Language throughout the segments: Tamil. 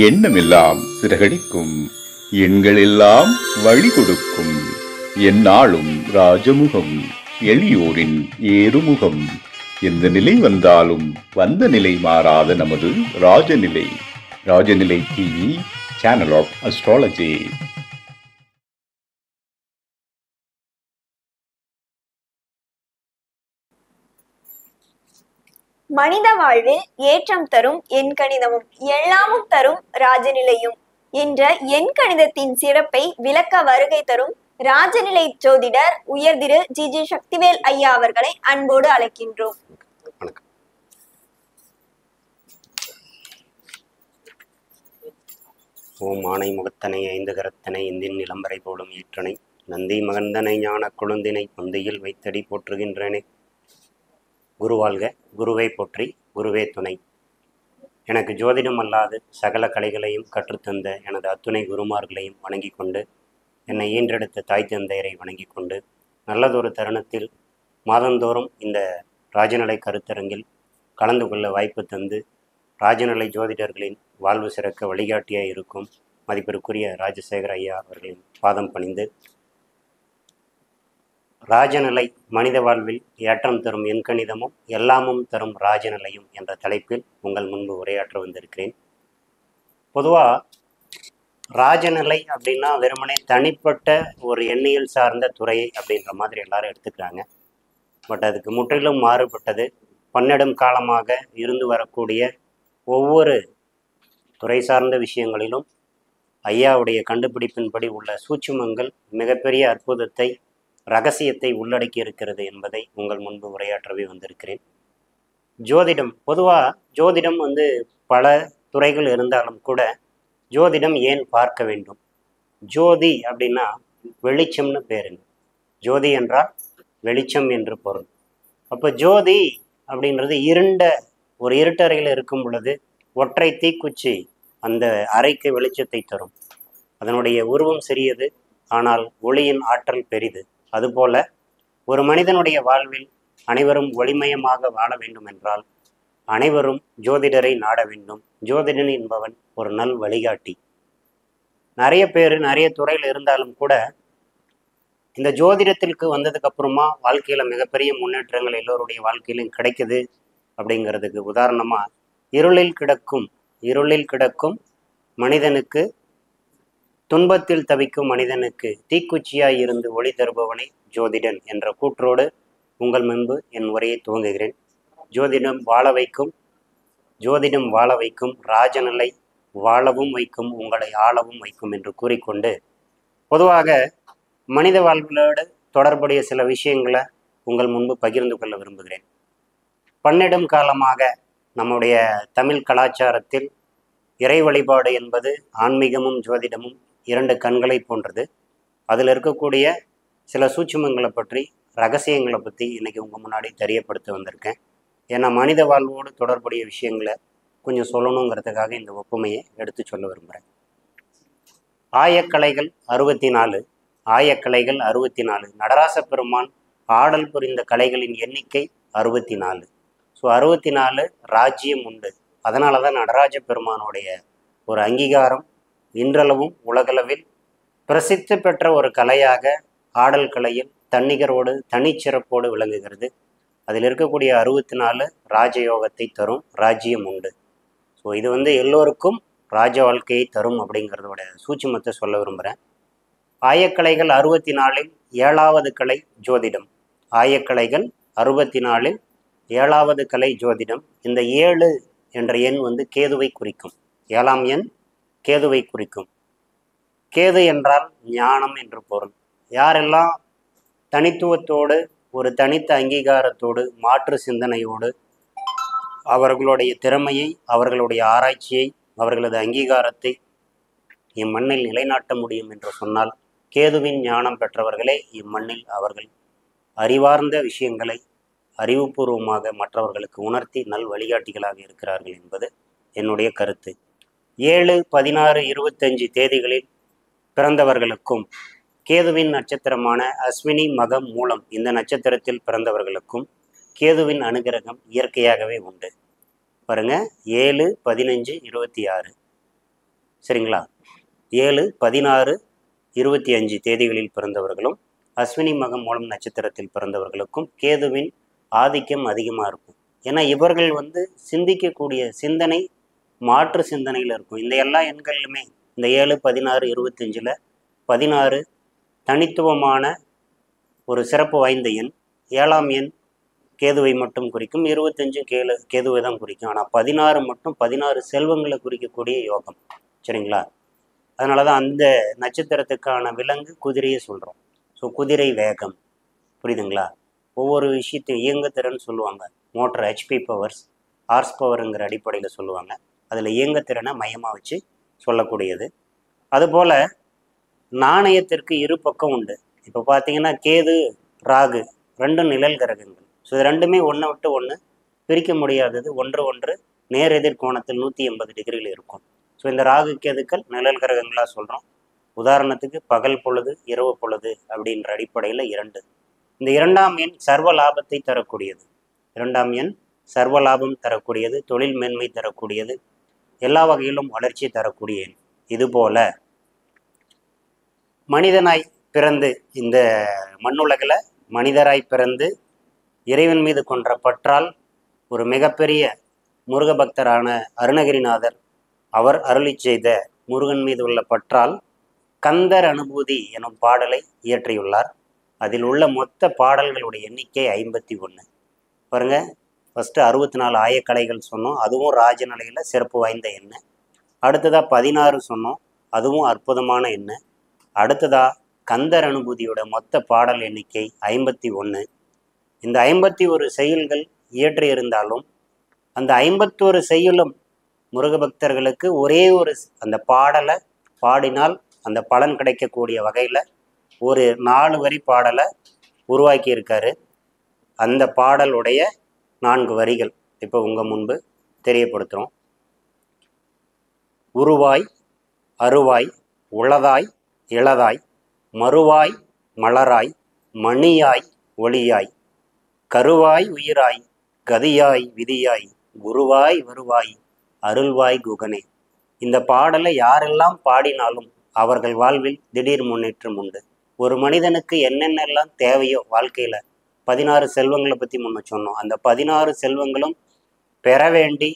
எண்ணமெல்லாம் சிறகடிக்கும், எண்களெல்லாம் வழி கொடுக்கும். எந்நாளும் ராஜமுகம், எளியோரின் ஏறுமுகம். எந்த நிலை வந்தாலும் வந்த நிலை மாறாத நமது Rajanilai. Rajanilai TV, channel of astrology. மனித வாழ்வில் ஏற்றம் தரும் எண்கணிதமும் எல்லாமும் தரும் ராஜநிலையும் என்ற எண்கணிதத்தின் சிறப்பை விளக்க வருகை தரும் ராஜநிலை ஜோதிடர் உயர் திரு ஜி சக்திவேல் ஐயா அவர்களை அன்போடு அழைக்கின்றோம். ஓம் ஆணை முகத்தனை ஐந்து கரத்தனை இந்தின் நிலம்பரை போடும் ஈற்றனை நந்தி மகந்தனை ஞான கொழுந்தினை பொந்தையில் வைத்தடி போற்றுகின்றனே. குருவாழ்க, குருவை போற்றி, குருவே துணை. எனக்கு ஜோதிடம் அல்லாது சகல கலைகளையும் கற்றுத்தந்த எனது அத்துணை குருமார்களையும் வணங்கி கொண்டு, என்னை ஈன்றெடுத்த தாய் தந்தையரை வணங்கி கொண்டு, நல்லதொரு தருணத்தில் மாதந்தோறும் இந்த ராஜநிலை கருத்தரங்கில் கலந்து கொள்ள வாய்ப்பு தந்து ராஜநிலை ஜோதிடர்களின் வாழ்வு சிறக்க வழிகாட்டியாக இருக்கும் மதிப்பிற்குரிய ராஜசேகர் ஐயா அவர்களின் பாதம் பணிந்து, ராஜநிலை மனித வாழ்வில் ஏற்றம் தரும் எண்கணிதமும் எல்லாமும் தரும் ராஜநிலையும் என்ற தலைப்பில் உங்கள் முன்பு உரையாற்ற வந்திருக்கிறேன். பொதுவாக ராஜநிலை அப்படின்னா வெறுமனே தனிப்பட்ட ஒரு எண்ணியல் சார்ந்த துறை அப்படின்ற மாதிரி எல்லாரும் எடுத்துக்கிறாங்க. பட் அதுக்கு முற்றிலும் மாறுபட்டது. பன்னெடும் காலமாக இருந்து வரக்கூடிய ஒவ்வொரு துறை சார்ந்த விஷயங்களிலும் ஐயாவுடைய கண்டுபிடிப்பின்படி உள்ள சூட்சுமங்கள் மிகப்பெரிய அற்புதத்தை, ரகசியத்தை உள்ளடக்கி இருக்கிறது என்பதை உங்கள் முன்பு உரையாற்றவே வந்திருக்கிறேன். ஜோதிடம் பொதுவாக ஜோதிடம் பல துறைகள் இருந்தாலும் கூட ஜோதிடம் ஏன் பார்க்க வேண்டும்? ஜோதி அப்படின்னா வெளிச்சம்னு பேருங்க. ஜோதி என்றால் வெளிச்சம் என்று பொருள். அப்போ ஜோதி அப்படின்றது ஒரு இருட்டறையில் இருக்கும் பொழுது ஒற்றை தீக்குச்சி அந்த அறைக்கு வெளிச்சத்தை தரும். அதனுடைய உருவம் சிறியது, ஆனால் ஒளியின் ஆற்றல் பெரிது. அதுபோல ஒரு மனிதனுடைய வாழ்வில் அனைவரும் ஒளிமயமாக வாழ வேண்டும் என்றால் அனைவரும் ஜோதிடரை நாட வேண்டும். ஜோதிடன் என்பவன் ஒரு நல் வழிகாட்டி. நிறைய பேர் நிறைய துறையில் இருந்தாலும் கூட இந்த ஜோதிடத்திற்கு வந்ததுக்கு அப்புறமா வாழ்க்கையில மிகப்பெரிய முன்னேற்றங்கள் எல்லோருடைய வாழ்க்கையிலும் கிடைக்குது. அப்படிங்கிறதுக்கு உதாரணமா இருளில் கிடக்கும் மனிதனுக்கு, துன்பத்தில் தவிக்கும் மனிதனுக்கு தீக்குச்சியாய் இருந்து ஒளி தருபவனை ஜோதிடன் என்ற கூற்றோடு உங்கள் முன்பு என் உரையை துவங்குகிறேன். ஜோதிடம் வாழ வைக்கும், ராஜநிலை வாழவும் வைக்கும், உங்களை ஆளவும் வைக்கும் என்று கூறிக்கொண்டு, பொதுவாக மனித வாழ்வோடு தொடர்புடைய சில விஷயங்களை உங்கள் முன்பு பகிர்ந்து கொள்ள விரும்புகிறேன். பன்னெடும் காலமாக நம்முடைய தமிழ் கலாச்சாரத்தில் இறை வழிபாடு என்பது ஆன்மீகமும் ஜோதிடமும் இரண்டு கண்களை போன்றது. அதில் இருக்கக்கூடிய சில சூட்சுமங்களை பற்றி, ரகசியங்களை பற்றி இன்னைக்கு உங்கள் முன்னாடி தெரியப்படுத்த வந்திருக்கேன். ஏன்னா மனித வாழ்வோடு தொடர்புடைய விஷயங்களை கொஞ்சம் சொல்லணுங்கிறதுக்காக இந்த ஒப்புமையை எடுத்து சொல்ல விரும்புகிறேன். ஆயக்கலைகள் 64. நடராச பெருமான் ஆடல் புரிந்த கலைகளின் எண்ணிக்கை 64. ஸோ 64 ராஜ்யம் உண்டு. அதனால தான் நடராஜ பெருமானுடைய ஒரு அங்கீகாரம் இன்றளவும் உலகளவில் பிரசித்தி பெற்ற ஒரு கலையாக ஆடல் கலையில் தன்னிகரோடு தனிச்சிறப்போடு விளங்குகிறது. அதில் இருக்கக்கூடிய 64 ராஜயோகத்தை தரும், ராஜ்யம் உண்டு. ஸோ இது எல்லோருக்கும் ராஜ வாழ்க்கையை தரும் அப்படிங்கிறதோட சூட்சுமத்தை சொல்ல விரும்புகிறேன். ஆயக்கலைகள் 64 7வது கலை ஜோதிடம். ஆயக்கலைகள் 64 7வது கலை ஜோதிடம். இந்த 7 என்ற எண் கேதுவை குறிக்கும். 7ஆம் எண் கேதுவை குறிக்கும். கேது என்றால் ஞானம் என்று பொருள். யாரெல்லாம் தனித்துவத்தோடு, ஒரு தனித்த அங்கீகாரத்தோடு, மாற்று சிந்தனையோடு அவர்களுடைய திறமையை, அவர்களுடைய ஆராய்ச்சியை, அவர்களது அங்கீகாரத்தை இம்மண்ணில் நிலைநாட்ட முடியும் என்று சொன்னால், கேதுவின் ஞானம் பெற்றவர்களே இம்மண்ணில் அவர்கள் அறிவார்ந்த விஷயங்களை அறிவுபூர்வமாக மற்றவர்களுக்கு உணர்த்தி நல் வழிகாட்டிகளாக இருக்கிறார்கள் என்பது என்னுடைய கருத்து. 7, 16, 25 தேதிகளில் பிறந்தவர்களுக்கும், கேதுவின் நட்சத்திரமான அஸ்வினி மகம் மூலம் இந்த நட்சத்திரத்தில் பிறந்தவர்களுக்கும் கேதுவின் அனுகிரகம் இயற்கையாகவே உண்டு. பாருங்க, 7, 15, 26 சரிங்களா? 7, 16, 25 தேதிகளில் பிறந்தவர்களும் அஸ்வினி மகம் மூலம் நட்சத்திரத்தில் பிறந்தவர்களுக்கும் கேதுவின் ஆதிக்கம் அதிகமாக இருக்கும். ஏன்னா இவர்கள் சிந்திக்கக்கூடிய சிந்தனை மாற்று சிந்தனையில் இருக்கும். இந்த எல்லா எண்களிலுமே இந்த 7, 16, 25ல் 16 தனித்துவமான ஒரு சிறப்பு வாய்ந்த எண். 7ஆம் எண் கேதுவை மட்டும் குறிக்கும், 25 கேதுவை தான் குறிக்கும். ஆனால் 16 மட்டும் 16 செல்வங்களை குறிக்கக்கூடிய யோகம். சரிங்களா? அதனால தான் அந்த நட்சத்திரத்துக்கான விலங்கு குதிரையை சொல்கிறோம். ஸோ குதிரை வேகம், புரியுதுங்களா? ஒவ்வொரு விஷயத்தையும் இயங்குத்திறன் சொல்லுவாங்க. மோட்டர் ஹெச்பி பவர்ஸ், ஹார்ஸ் பவருங்கிற அடிப்படையில் சொல்லுவாங்க. அதில் இயங்குத்திறனை மையமாக வச்சு சொல்லக்கூடியது. அதுபோல் நாணயத்திற்கு இரு பக்கம் உண்டு. இப்போ பார்த்தீங்கன்னா கேது ராகு ரெண்டும் நிழல் கிரகங்கள். ஸோ இது ரெண்டுமே ஒன்றை விட்டு ஒன்று பிரிக்க முடியாதது. ஒன்று நேரெதிர் கோணத்தில் 180 டிகிரியில் இருக்கும். ஸோ இந்த ராகு கேதுக்கள் நிழல் கிரகங்களாக சொல்கிறோம். உதாரணத்துக்கு பகல் பொழுது இரவு பொழுது அப்படின்ற அடிப்படையில் 2. இந்த 2ஆம் எண் சர்வ லாபத்தை தரக்கூடியது. 2ஆம் எண் சர்வ லாபம் தரக்கூடியது, தொழில் மேன்மை தரக்கூடியது, எல்லா வகையிலும் வளர்ச்சி தரக்கூடிய எண். இதுபோல மனிதனாய் பிறந்து இந்த மண்ணுலகில் மனிதராய் பிறந்து இறைவன் மீது கொன்ற பற்றால் ஒரு மிகப்பெரிய முருக பக்தரான அருணகிரிநாதர் அவர் அருளி செய்த முருகன் மீது உள்ள பற்றால் கந்தர் அனுபூதி எனும் பாடலை இயற்றியுள்ளார். அதில் உள்ள மொத்த பாடல்களுடைய எண்ணிக்கை 51. பாருங்க, ஃபஸ்ட்டு 64 ஆயக்கலைகள் சொன்னோம், அதுவும் ராஜநிலையில் சிறப்பு வாய்ந்த எண்ணு. அடுத்ததாக 16 சொன்னோம், அதுவும் அற்புதமான எண்ணு. அடுத்ததாக கந்தர் அனுபூதியோட மொத்த பாடல் எண்ணிக்கை 51. இந்த 51 செய்யுள்கள் இயற்றியிருந்தாலும் அந்த 51 செய்யுளும் முருகபக்தர்களுக்கு ஒரே ஒரு அந்த பாடலை பாடினால் அந்த பலன் கிடைக்கக்கூடிய வகையில் ஒரு 4 வரி பாடலை உருவாக்கி இருக்காரு. அந்த பாடலுடைய 4 வரிகள் இப்போ உங்கள் முன்பு தெரியப்படுத்துகிறோம். உருவாய் அருவாய் உளதாய் இளதாய் மறுவாய் மலராய் மணியாய் ஒளியாய் கருவாய் உயிராய் கதியாய் விதியாய் குருவாய் வருவாய் அருள்வாய் குகனே. இந்த பாடலை யாரெல்லாம் பாடினாலும் அவர்கள் வாழ்வில் திடீர் முன்னேற்றம் உண்டு. ஒரு மனிதனுக்கு என்னென்னலாம் தேவையோ வாழ்க்கையில் 16 செல்வங்களை பற்றி முன்ன சொன்னோம். அந்த 16 செல்வங்களும் பெற வேண்டி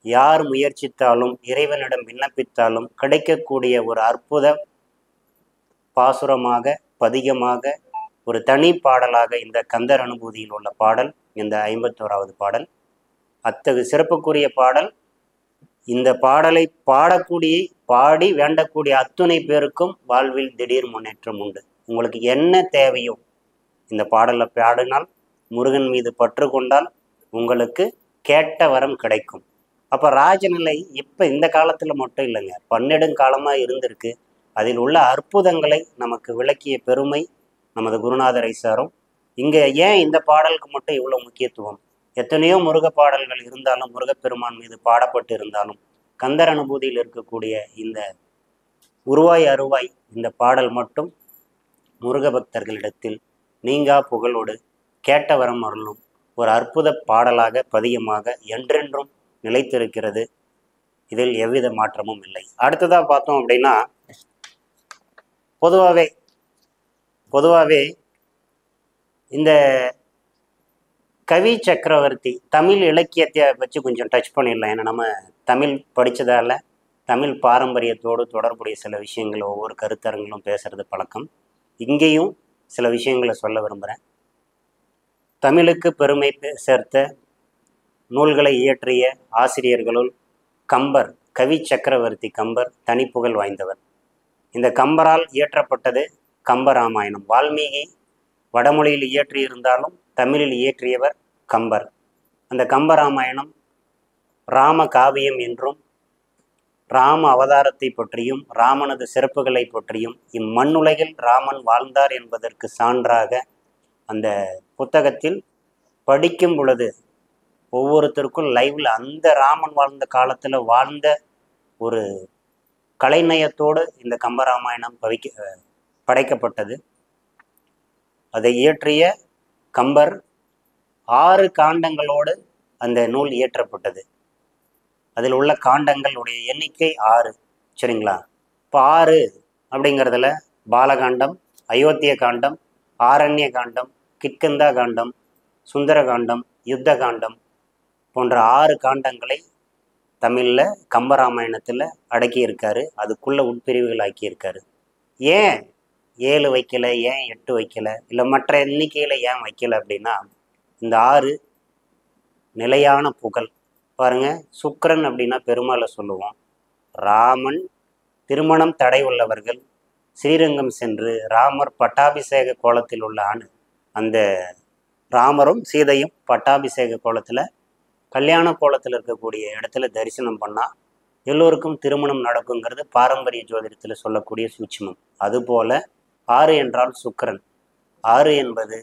யார் முயற்சித்தாலும் இறைவனிடம் விண்ணப்பித்தாலும் கிடைக்கக்கூடிய ஒரு அற்புத பாசுரமாக பதிகமாக ஒரு தனி பாடலாக இந்த கந்தர் அனுபூதியில் உள்ள பாடல் இந்த 51வது பாடல். அத்தகு சிறப்புக்குரிய பாடல். இந்த பாடலை பாடி வேண்டக்கூடிய அத்துணை பேருக்கும் வாழ்வில் திடீர் முன்னேற்றம் உண்டு. உங்களுக்கு என்ன தேவையோ இந்த பாடலை பாடினால், முருகன் மீது பற்று கொண்டால் உங்களுக்கு கேட்ட வரம் கிடைக்கும். அப்போ ராஜநிலை இப்போ இந்த காலத்தில் மட்டும் இல்லைங்க, பன்னெடுங்காலமாக இருந்திருக்கு. அதில் உள்ள அற்புதங்களை நமக்கு விளக்கிய பெருமை நமது குருநாதர் ஐசாரும். இங்கே ஏன் இந்த பாடலுக்கு மட்டும் இவ்வளோ முக்கியத்துவம்? எத்தனையோ முருக பாடல்கள் இருந்தாலும், முருகப்பெருமான் மீது பாடப்பட்டு இருந்தாலும், கந்தர் அனுபூதியில் இருக்கக்கூடிய இந்த உருவாய் அருவாய் இந்த பாடல் மட்டும் முருக பக்தர்களிடத்தில் நீங்கா புகழோடு கேட்ட வரம் அருளும் ஒரு அற்புத பாடலாக பதியமாக என்றென்றும் நிலைத்திருக்கிறது. இதில் எவ்வித மாற்றமும் இல்லை. அடுத்ததாக பார்த்தோம் அப்படின்னா, பொதுவாகவே இந்த கவி சக்கரவர்த்தி தமிழ் இலக்கியத்தை வச்சு கொஞ்சம் டச் பண்ணிடலாம். ஏன்னா நம்ம தமிழ் படித்ததால் தமிழ் பாரம்பரியத்தோடு தொடர்புடைய சில விஷயங்களை ஒவ்வொரு கருத்தரங்களும் பேசுகிறது பழக்கம். இங்கேயும் சில விஷயங்களை சொல்ல விரும்புகிறேன். தமிழுக்கு பெருமை சேர்த்த நூல்களை இயற்றிய ஆசிரியர்களுள் கம்பர், கவி சக்கரவர்த்தி கம்பர் தனிப்புகழ் வாய்ந்தவர். இந்த கம்பரால் இயற்றப்பட்டது கம்பராமாயணம். வால்மீகி வடமொழியில் இயற்றியிருந்தாலும் தமிழில் இயற்றியவர் கம்பர். அந்த கம்பராமாயணம் ராம காவியம் என்றும், ராம அவதாரத்தை பற்றியும் ராமனது சிறப்புகளை பற்றியும் இம்மண்ணுலகில் ராமன் வாழ்ந்தார் என்பதற்கு சான்றாக அந்த புத்தகத்தில் படிக்கும் பொழுது ஒவ்வொருத்தருக்கும் லைவில் அந்த ராமன் வாழ்ந்த காலத்தில் வாழ்ந்த ஒரு கலைநயத்தோடு இந்த கம்பராமாயணம் படைக்கப்பட்டது. அதை இயற்றிய கம்பர் 6 காண்டங்களோடு அந்த நூல் இயற்றப்பட்டது. அதில் உள்ள காண்டங்களுடைய எண்ணிக்கை 6. சரிங்களா? இப்போ 6 அப்படிங்கிறதுல பாலகாண்டம், அயோத்திய காண்டம், ஆரண்ய காண்டம், கிட்கந்தா காண்டம், சுந்தர காண்டம், யுத்த காண்டம் போன்ற 6 காண்டங்களை தமிழில் கம்பராமாயணத்தில் அடக்கியிருக்காரு. அதுக்குள்ள உட்பிரிவுகள் ஆக்கியிருக்காரு. ஏன் 7 வைக்கல, ஏன் 8 வைக்கல, இல்லை மற்ற எண்ணிக்கையில் ஏன் வைக்கல அப்படின்னா, இந்த 6 நிலையான புகழ். பாருங்க, சுக்கிரன் அப்படின்னா பெருமாளை சொல்லுவோம். ராமன் திருமணம் தடை உள்ளவர்கள் ஸ்ரீரங்கம் சென்று ராமர் பட்டாபிஷேக கோலத்தில் உள்ள அந்த ராமரும் சீதையும் பட்டாபிஷேக கோலத்தில் கல்யாண கோலத்தில் இருக்கக்கூடிய இடத்துல தரிசனம் பண்ணால் எல்லோருக்கும் திருமணம் நடக்குங்கிறது பாரம்பரிய ஜோதிடத்தில் சொல்லக்கூடிய சூட்சுமம். அதுபோல 6 என்றால் சுக்கிரன். 6 என்பது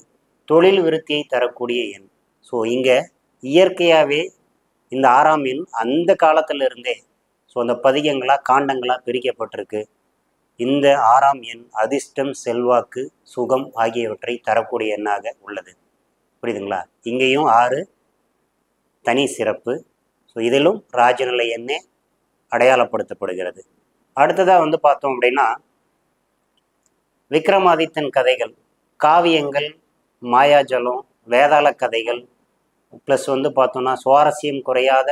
தொழில் விருத்தியை தரக்கூடிய எண். ஸோ இங்கே இயற்கையாகவே இந்த 6ஆம் எண் அந்த காலத்தில் இருந்தே ஸோ அந்த பதிகங்களாக காண்டங்களாக பிரிக்கப்பட்டிருக்கு. இந்த 6ஆம் எண் அதிர்ஷ்டம், செல்வாக்கு, சுகம் ஆகியவற்றை தரக்கூடிய எண்ணாக உள்ளது. புரியுதுங்களா? இங்கேயும் 6 தனி சிறப்பு. ஸோ இதிலும் ராஜநிலை எண்ணே அடையாளப்படுத்தப்படுகிறது. அடுத்ததாக பார்த்தோம் அப்படின்னா, விக்ரமாதித்தன் கதைகள், காவியங்கள், மாயாஜலம், வேதாள கதைகள் ப்ளஸ் பார்த்தோம்னா சுவாரஸ்யம் குறையாத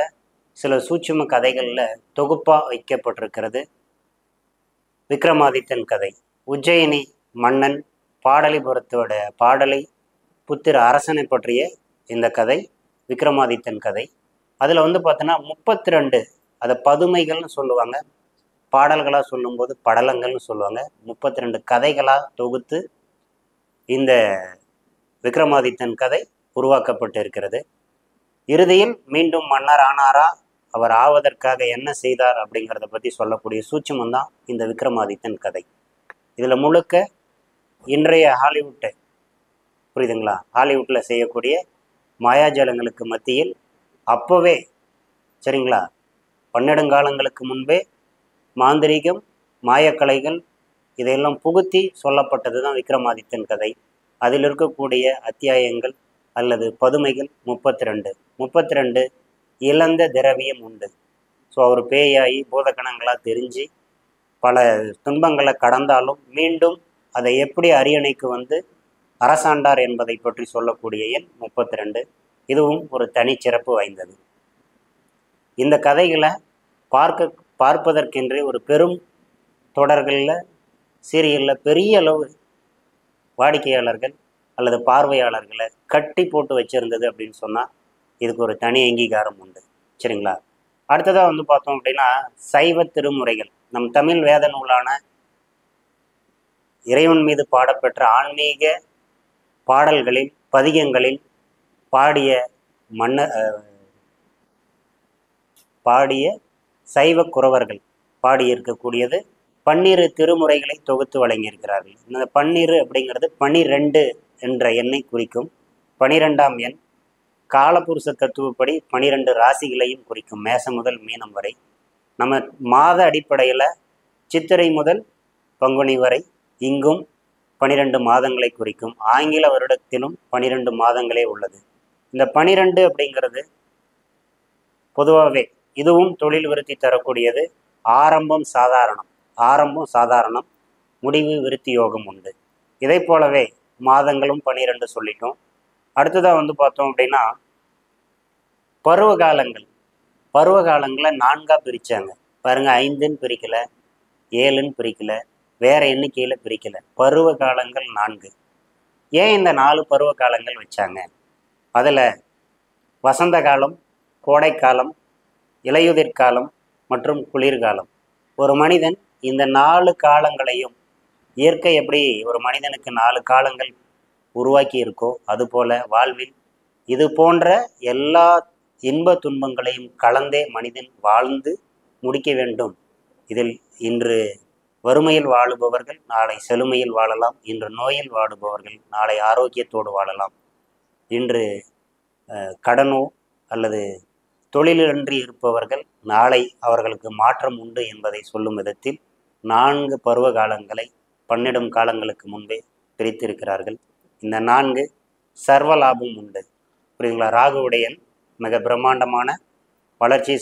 சில சூட்சும கதைகளில் தொகுப்பாக வைக்கப்பட்டிருக்கிறது விக்ரமாதித்தன் கதை. உஜ்ஜயினி மன்னன் பாடலிபுரத்தோட பாடலை புத்திர அரசனை பற்றிய இந்த கதை விக்ரமாதித்தன் கதை. அதில் பார்த்தோன்னா 32 அதை பதுமைகள்னு சொல்லுவாங்க, பாடல்களாக சொல்லும்போது படலங்கள்னு சொல்லுவாங்க. 32 கதைகளாக தொகுத்து இந்த விக்ரமாதித்தன் கதை உருவாக்கப்பட்டு இருக்கிறது. இறுதியில் மீண்டும் மன்னர் ஆனாரா, அவர் ஆவதற்காக என்ன செய்தார் அப்படிங்கிறத பற்றி சொல்லக்கூடிய சூட்சுமம் தான் இந்த விக்ரமாதித்தன் கதை. இதில் முழுக்க இன்றைய ஹாலிவுட்டு, புரியுதுங்களா, ஹாலிவுட்டில் செய்யக்கூடிய மாயாஜாலங்களுக்கு மத்தியில் அப்போவே, சரிங்களா, பன்னெடுங்காலங்களுக்கு முன்பே மாந்திரீகம், மாயக்கலைகள் இதையெல்லாம் புகுத்தி சொல்லப்பட்டது தான் விக்ரமாதித்தன் கதை. அதில் இருக்கக்கூடிய அத்தியாயங்கள் அல்லது பதுமைகள் 32 இழந்த திரவியம் உண்டு. ஸோ அவர் பேயாகி பூதகணங்களாக தெரிஞ்சு பல துன்பங்களை கடந்தாலும் மீண்டும் அதை எப்படி அரியணைக்கு அரசாண்டார் என்பதை பற்றி சொல்லக்கூடிய எண் 32. இதுவும் ஒரு தனிச்சிறப்பு வாய்ந்தது. இந்த கதைகளை பார்ப்பதற்கென்றே ஒரு பெரும் தொடர்களில், சீரியலில் பெரிய அளவு வாடிக்கையாளர்கள் அல்லது பார்வையாளர்களை கட்டி போட்டு வச்சிருந்தது அப்படின்னு சொன்னால் இதுக்கு ஒரு தனி அங்கீகாரம் உண்டு. சரிங்களா? அடுத்ததாக பார்த்தோம் அப்படின்னா, சைவ திருமுறைகள். நம் தமிழ் வேத நூலான இறைவன் மீது பாடப்பெற்ற ஆன்மீக பாடல்களில், பதிகங்களில் பாடிய சைவ குறவர்கள் பாடியிருக்கக்கூடியது 12 திருமுறைகளை தொகுத்து வழங்கியிருக்கிறார்கள். இந்த 12 அப்படிங்கிறது 12 என்ற எண்ணை குறிக்கும். 12ஆம் எண் காலபுருஷ தத்துவப்படி 12 ராசிகளையும் குறிக்கும், மேசம் முதல் மீனம் வரை. நம்ம மாத அடிப்படையில் சித்திரை முதல் பங்குனி வரை இங்கும் 12 மாதங்களை குறிக்கும். ஆங்கில வருடத்திலும் 12 மாதங்களே உள்ளது. இந்த 12 அப்படிங்கிறது பொதுவாகவே இதுவும் தொழில் விருத்தி தரக்கூடியது. ஆரம்பம் சாதாரணம், முடிவு விருத்தி யோகம் உண்டு. இதை போலவே மாதங்களும் 12 சொல்லிட்டோம். அடுத்ததாக பார்த்தோம் அப்படின்னா, பருவகாலங்களை 4ஆக பிரித்தாங்க. பாருங்கள், 5ன்னு பிரிக்கலை, 7ன்னு பிரிக்கலை, வேறு எண்ணிக்கையில் பிரிக்கலை. பருவ காலங்கள் 4. ஏன் இந்த 4 பருவ காலங்கள் வச்சாங்க? அதில் வசந்த காலம், கோடைக்காலம், இலையுதிர்காலம் மற்றும் குளிர்காலம். ஒரு மனிதன் இந்த 4 காலங்களையும், இயற்கை எப்படி ஒரு மனிதனுக்கு 4 காலங்கள் உருவாக்கி இருக்கோ அதுபோல வாழ்வில் இது போன்ற எல்லா இன்ப துன்பங்களையும் கலந்தே மனிதன் வாழ்ந்து முடிக்க வேண்டும். இதில் இன்று வறுமையில் வாழுபவர்கள் நாளை செழுமையில் வாழலாம், இன்று நோயில் வாடுபவர்கள் நாளை ஆரோக்கியத்தோடு வாழலாம், இன்று கடனோ அல்லது தொழிலின்றி இருப்பவர்கள் நாளை அவர்களுக்கு மாற்றம் உண்டு என்பதை சொல்லும் விதத்தில் 4 பருவ காலங்களை 12 காலங்களுக்கு முன்பே பிரித்திருக்கிறார்கள். இந்த 4 சர்வ லாபம் உண்டு. புரியுதுங்களா? ராகுவுடைய எண் மிக பிரம்மாண்டமான வளர்ச்சியை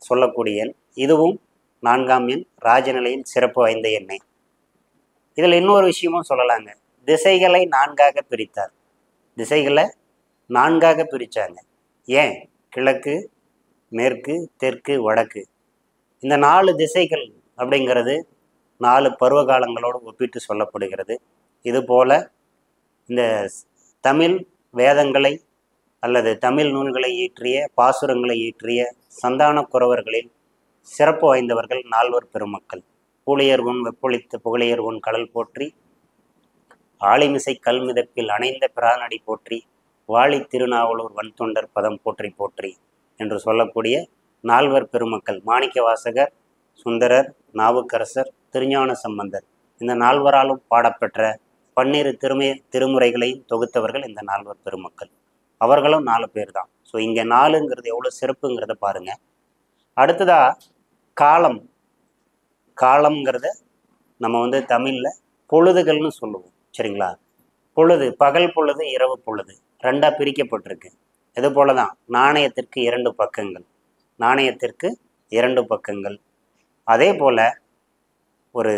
சொல்லக்கூடிய எண். இதுவும் 4ஆம் எண் ராஜநிலையில் சிறப்பு வாய்ந்த எண்ணே. இதில் இன்னொரு விஷயமும் சொல்லலாங்க. திசைகளை 4ஆக பிரித்தார். திசைகளை 4ஆக பிரித்தாங்க. ஏன்? கிழக்கு, மேற்கு, தெற்கு, வடக்கு, இந்த 4 திசைகள் அப்படிங்கிறது 4 பருவகாலங்களோடு ஒப்பிட்டு சொல்லப்படுகிறது. இதுபோல இந்த தமிழ் வேதங்களை அல்லது தமிழ் நூல்களை இயற்றிய, பாசுரங்களை இயற்றிய சந்தான குறவர்களில் சிறப்பு வாய்ந்தவர்கள் 4 பெருமக்கள். பூழியர்கோன் வெப்பொழித்த புகழியர்கோன் கடல் போற்றி, ஆளிமிசை கல்மிதப்பில் அணைந்த பிரானடி போற்றி, வாழி திருநாவலூர் வன்தொண்டர் பதம் போற்றி போற்றி என்று சொல்லக்கூடிய 4 பெருமக்கள். மாணிக்க வாசகர், சுந்தரர், நாவுக்கரசர், திருஞான சம்பந்தர், இந்த 4வராலும் பாடப்பெற்ற 12 திருமுறைகளையும் தொகுத்தவர்கள் இந்த 4 பெருமக்கள். அவர்களும் 4 பேர் தான். ஸோ இங்கே 4ங்கிறது எவ்வளோ சிறப்புங்கிறத பாருங்க. அடுத்ததா காலம். காலம்ங்கிறத நம்ம தமிழில் பொழுதுகள்னு சொல்லுவோம். சரிங்களா? பொழுது, பகல் பொழுது, இரவு பொழுது 2ஆக பிரிக்கப்பட்டிருக்கு. இது போல தான் நாணயத்திற்கு 2 பக்கங்கள். நாணயத்திற்கு 2 பக்கங்கள். அதே போல் ஒரு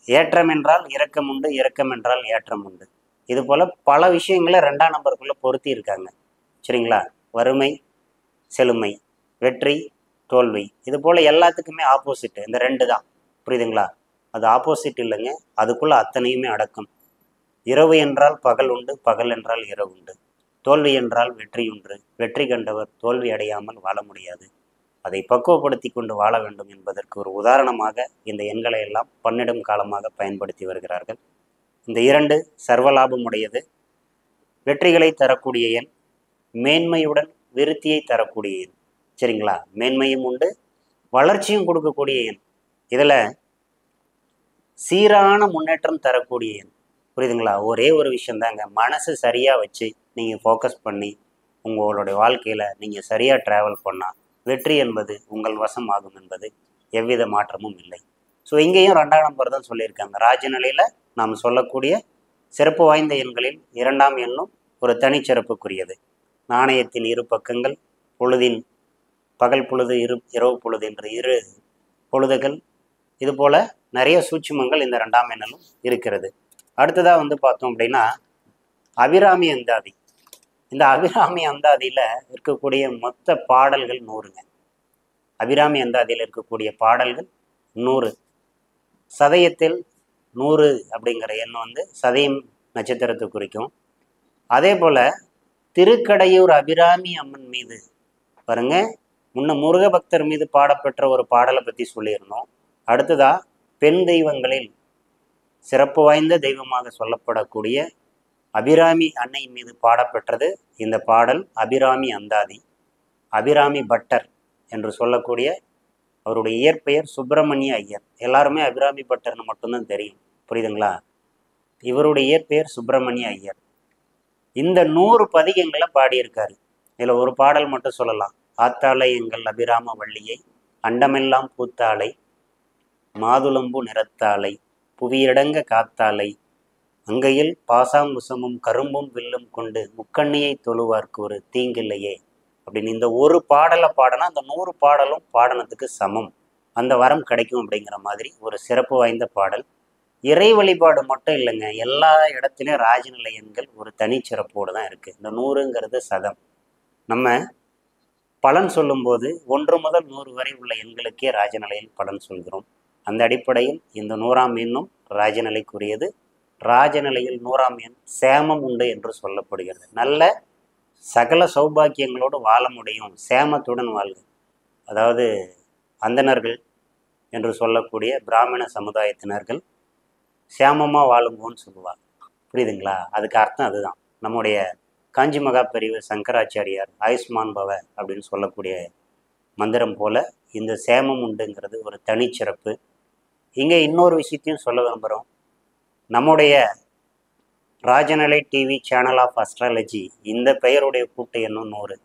ஏற்றம் என்றால் இரக்கம் உண்டு, இரக்கம் என்றால் ஏற்றம் உண்டு. இது போல் பல விஷயங்களை 2ஆம் நம்பருக்குள்ளே பொருத்தி இருக்காங்க. சரிங்களா? வறுமை, செழுமை, வெற்றி, தோல்வி, இது போல் எல்லாத்துக்குமே ஆப்போசிட் இந்த 2 தான். புரியுதுங்களா? அது ஆப்போசிட் இல்லைங்க, அதுக்குள்ளே அத்தனையுமே அடக்கம். இரவு என்றால் பகல் உண்டு, பகல் என்றால் இரவு உண்டு. தோல்வி என்றால் வெற்றி உண்டு. வெற்றி கண்டவர் தோல்வி அடையாமல் வாழ முடியாது. அதை பக்குவப்படுத்தி கொண்டு வாழ வேண்டும் என்பதற்கு ஒரு உதாரணமாக இந்த எண்களை எல்லாம் பன்னிடும் காலமாக பயன்படுத்தி வருகிறார்கள். இந்த 2 சர்வலாபம் உடையது. வெற்றிகளை தரக்கூடிய எண், மேன்மையுடன் விருத்தியை தரக்கூடிய எண். சரிங்களா? மேன்மையும் உண்டு, வளர்ச்சியும் கொடுக்கக்கூடிய எண். இதில் சீரான முன்னேற்றம் தரக்கூடிய எண். புரியுதுங்களா? ஒரே ஒரு விஷயந்தாங்க, மனசு சரியாக வச்சு நீங்கள் ஃபோக்கஸ் பண்ணி உங்களுடைய வாழ்க்கையில் நீங்கள் சரியாக ட்ராவல் பண்ணால் வெற்றி என்பது உங்கள் வசம் ஆகும் என்பது எவ்வித மாற்றமும் இல்லை. ஸோ இங்கேயும் 2ஆம் நம்பர் தான் சொல்லியிருக்காங்க. ராஜநிலையில் நாம் சொல்லக்கூடிய சிறப்பு வாய்ந்த எண்களில் 2ஆம் எண்ணும் ஒரு தனிச்சிறப்புக்குரியது. நாணயத்தின் 2 பக்கங்கள், பொழுதின் பகல் பொழுது, இரவு பொழுது என்று 2 பொழுதுகள், இதுபோல் நிறைய சூட்சுமங்கள் இந்த 2ஆம் எண்ணிலும் இருக்கிறது. அடுத்ததாக பார்த்தோம் அப்படின்னா அபிராமி அந்தாதி. இந்த அபிராமி அந்தாதியில் இருக்கக்கூடிய மொத்த பாடல்கள் 100ங்க. அபிராமி அந்தாதியில் இருக்கக்கூடிய பாடல்கள் 100. சதயத்தில் 100 அப்படிங்கிற எண் சதயம் நட்சத்திரத்தை குறிக்கும். அதே போல் திருக்கடையூர் அபிராமி அம்மன் மீது பாருங்க, முன்ன முருக பக்தர் மீது பாடப்பெற்ற ஒரு பாடலை பற்றி சொல்லியிருந்தோம். அடுத்ததா பெண் தெய்வங்களில் சிறப்பு வாய்ந்த தெய்வமாக சொல்லப்படக்கூடிய அபிராமி அன்னை மீது பாடப்பெற்றது இந்த பாடல் அபிராமி அந்தாதி. அபிராமி பட்டர் என்று சொல்லக்கூடிய அவருடைய இயற்பெயர் சுப்பிரமணிய ஐயர். எல்லாருமே அபிராமி பட்டர்னு மட்டும்தான் தெரியும். புரியுதுங்களா? இவருடைய இயற்பெயர் சுப்பிரமணிய ஐயர். இந்த 100 பதிகங்களை பாடியிருக்காரு. இதில் ஒரு பாடல் மட்டும் சொல்லலாம். ஆத்தாளை எங்கள் அபிராம வள்ளியை, அண்டமெல்லாம் பூத்தாளை, மாதுளம்பு நிறத்தாளை, புவியடங்க காத்தாளை, அங்கையில் பாசாங்குசமும் கரும்பும் வில்லும் கொண்டு முக்கண்ணியை தொழுவார்க்கு ஒரு தீங்கில்லையே அப்படின்னு இந்த ஒரு பாடலை பாடினா அந்த 100 பாடலும் பாடனத்துக்கு சமம், அந்த வரம் கிடைக்கும் அப்படிங்கிற மாதிரி ஒரு சிறப்பு வாய்ந்த பாடல். இறை வழிபாடு மட்டும் இல்லைங்க, எல்லா இடத்துலையும் ராஜநிலை எண்கள் ஒரு தனிச்சிறப்போடு தான் இருக்குது. இந்த 100ங்கிறது சதம். நம்ம பலன் சொல்லும்போது 1 முதல் 100 வரை உள்ள எண்களுக்கே ராஜநிலையில் பலன் சொல்கிறோம். அந்த அடிப்படையில் இந்த 100ஆம் எண்ணும் ராஜநிலைக்குரியது. ராஜநிலையில் 100ஆம் எண் சேமம் உண்டு என்று சொல்லப்படுகிறது. நல்ல சகல சௌபாக்கியங்களோடு வாழ முடியும், சேமத்துடன் வாழ்க. அதாவது அந்தணர்கள் என்று சொல்லக்கூடிய பிராமண சமுதாயத்தினர்கள் சேமமாக வாழும்போன்னு சொல்லுவாங்க. புரியுதுங்களா? அதுக்கு அர்த்தம் அதுதான். நம்முடைய காஞ்சி மகா பெரியவர் சங்கராச்சாரியார் ஆயுஷ்மான் பவ அப்படின்னு சொல்லக்கூடிய மந்திரம் போல இந்த சேமம் உண்டுங்கிறது ஒரு தனிச்சிறப்பு. இங்கே இன்னொரு விஷயத்தையும் சொல்ல விரும்புகிறோம். நம்முடைய Rajanilai TV channel of astrology இந்த பெயருடைய கூட்டு எண்ணும் 100.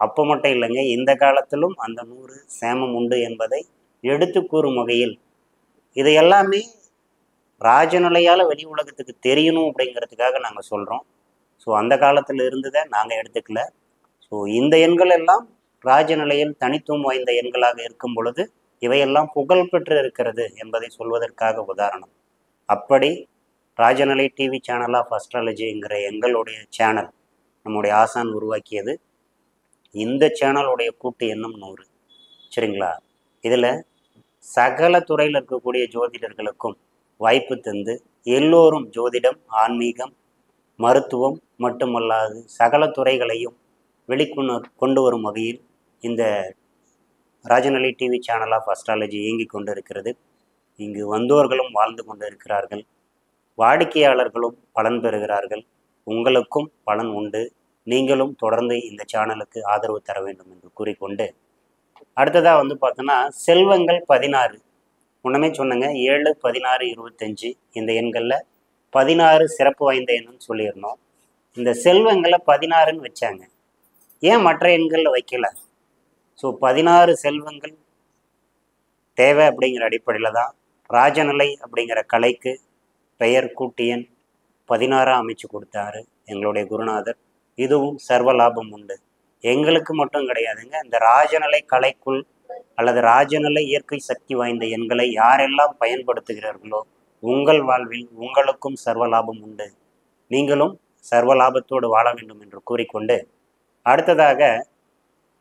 அப்போ மட்டும் இல்லைங்க, இந்த காலத்திலும் அந்த 100 சேமம் உண்டு என்பதை எடுத்து கூறும் வகையில் இது எல்லாமே ராஜநிலையால் வெளி உலகத்துக்கு தெரியணும் அப்படிங்கிறதுக்காக நாங்கள் சொல்கிறோம். ஸோ அந்த காலத்தில் இருந்ததை நாங்கள் எடுத்துக்கல. ஸோ இந்த எண்கள் எல்லாம் ராஜநிலையில் தனித்துவம் வாய்ந்த எண்களாக இருக்கும் பொழுது இவையெல்லாம் புகழ் பெற்று இருக்கிறது என்பதை சொல்வதற்காக உதாரணம். அப்படி ராஜநிலை டிவி சேனல் ஆஃப் அஸ்ட்ராலஜிங்கிற எங்களுடைய சேனல் நம்முடைய ஆசான் உருவாக்கியது. இந்த சேனலுடைய கூட்டு எண்ணும் 100. சரிங்களா? இதில் சகல துறையில் இருக்கக்கூடிய ஜோதிடர்களுக்கும் வாய்ப்பு தந்து எல்லோரும் ஜோதிடம், ஆன்மீகம், மருத்துவம் மட்டுமல்லாது சகல துறைகளையும் கொண்டு வரும் வகையில் இந்த Rajanilai TV channel of astrology இயங்கிக் கொண்டு இருக்கிறது. இங்கு வந்தோர்களும் வாழ்ந்து கொண்டு இருக்கிறார்கள், வாடிக்கையாளர்களும் பலன் பெறுகிறார்கள். உங்களுக்கும் பலன் உண்டு. நீங்களும் தொடர்ந்து இந்த சேனலுக்கு ஆதரவு தர வேண்டும் என்று கூறிக்கொண்டு, அடுத்ததாக பார்த்தோன்னா செல்வங்கள் 16 முன்னமே சொன்னங்க. 7, 16, 25 இந்த எண்களில் 16 சிறப்பு வாய்ந்த எண்ணுன்னு சொல்லியிருந்தோம். இந்த செல்வங்களை 16ன்னு வச்சாங்க. ஏன் மற்ற எண்களில் வைக்கல? ஸோ 16 செல்வங்கள் தேவை அப்படிங்கிற அடிப்படையில் தான் ராஜநிலை அப்படிங்கிற கலைக்கு பெயர் கூட்டியன் 16 அமைச்சு கொடுத்தாரு எங்களுடைய குருநாதர். இதுவும் சர்வ லாபம் உண்டு. எங்களுக்கு மட்டும் கிடையாதுங்க. இந்த ராஜநிலை கலைக்குள் அல்லது ராஜநிலை இயற்கை சக்தி வாய்ந்த எண்களை யாரெல்லாம் பயன்படுத்துகிறார்களோ உங்கள் வாழ்வில் உங்களுக்கும் சர்வ லாபம் உண்டு. நீங்களும் சர்வ லாபத்தோடு வாழ வேண்டும் என்று கூறிக்கொண்டு, அடுத்ததாக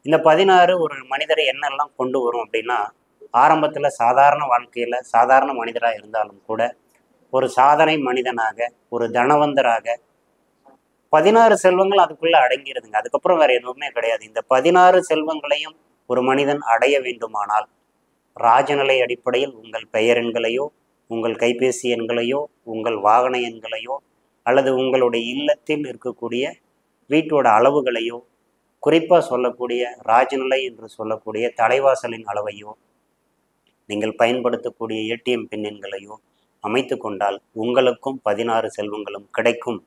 இந்த 16 ஒரு மனிதரை என்னெல்லாம் கொண்டு வரும் அப்படின்னா, ஆரம்பத்தில் சாதாரண வாழ்க்கையில் சாதாரண மனிதராக இருந்தாலும் கூட ஒரு சாதனை மனிதனாக, ஒரு தனவந்தராக 16 செல்வங்கள் அதுக்குள்ளே அடங்கிடுதுங்க. அதுக்கப்புறம் வேற எதுவுமே கிடையாது. இந்த 16 செல்வங்களையும் ஒரு மனிதன் அடைய வேண்டுமானால் ராஜநிலை அடிப்படையில் உங்கள் பெயர் எண்களையோ, உங்கள் கைபேசி எண்களையோ, உங்கள் வாகன எண்களையோ, அல்லது உங்களுடைய இல்லத்தில் இருக்கக்கூடிய வீட்டோட அளவுகளையோ, குறிப்பாக சொல்லக்கூடிய ராஜநிலை என்று சொல்லக்கூடிய தலைவாசலின் அளவையோ, நீங்கள் பயன்படுத்தக்கூடிய ஏடிஎம் பின் எண்களையோ அமைத்து கொண்டால் உங்களுக்கும் 16 செல்வங்களும் கிடைக்கும்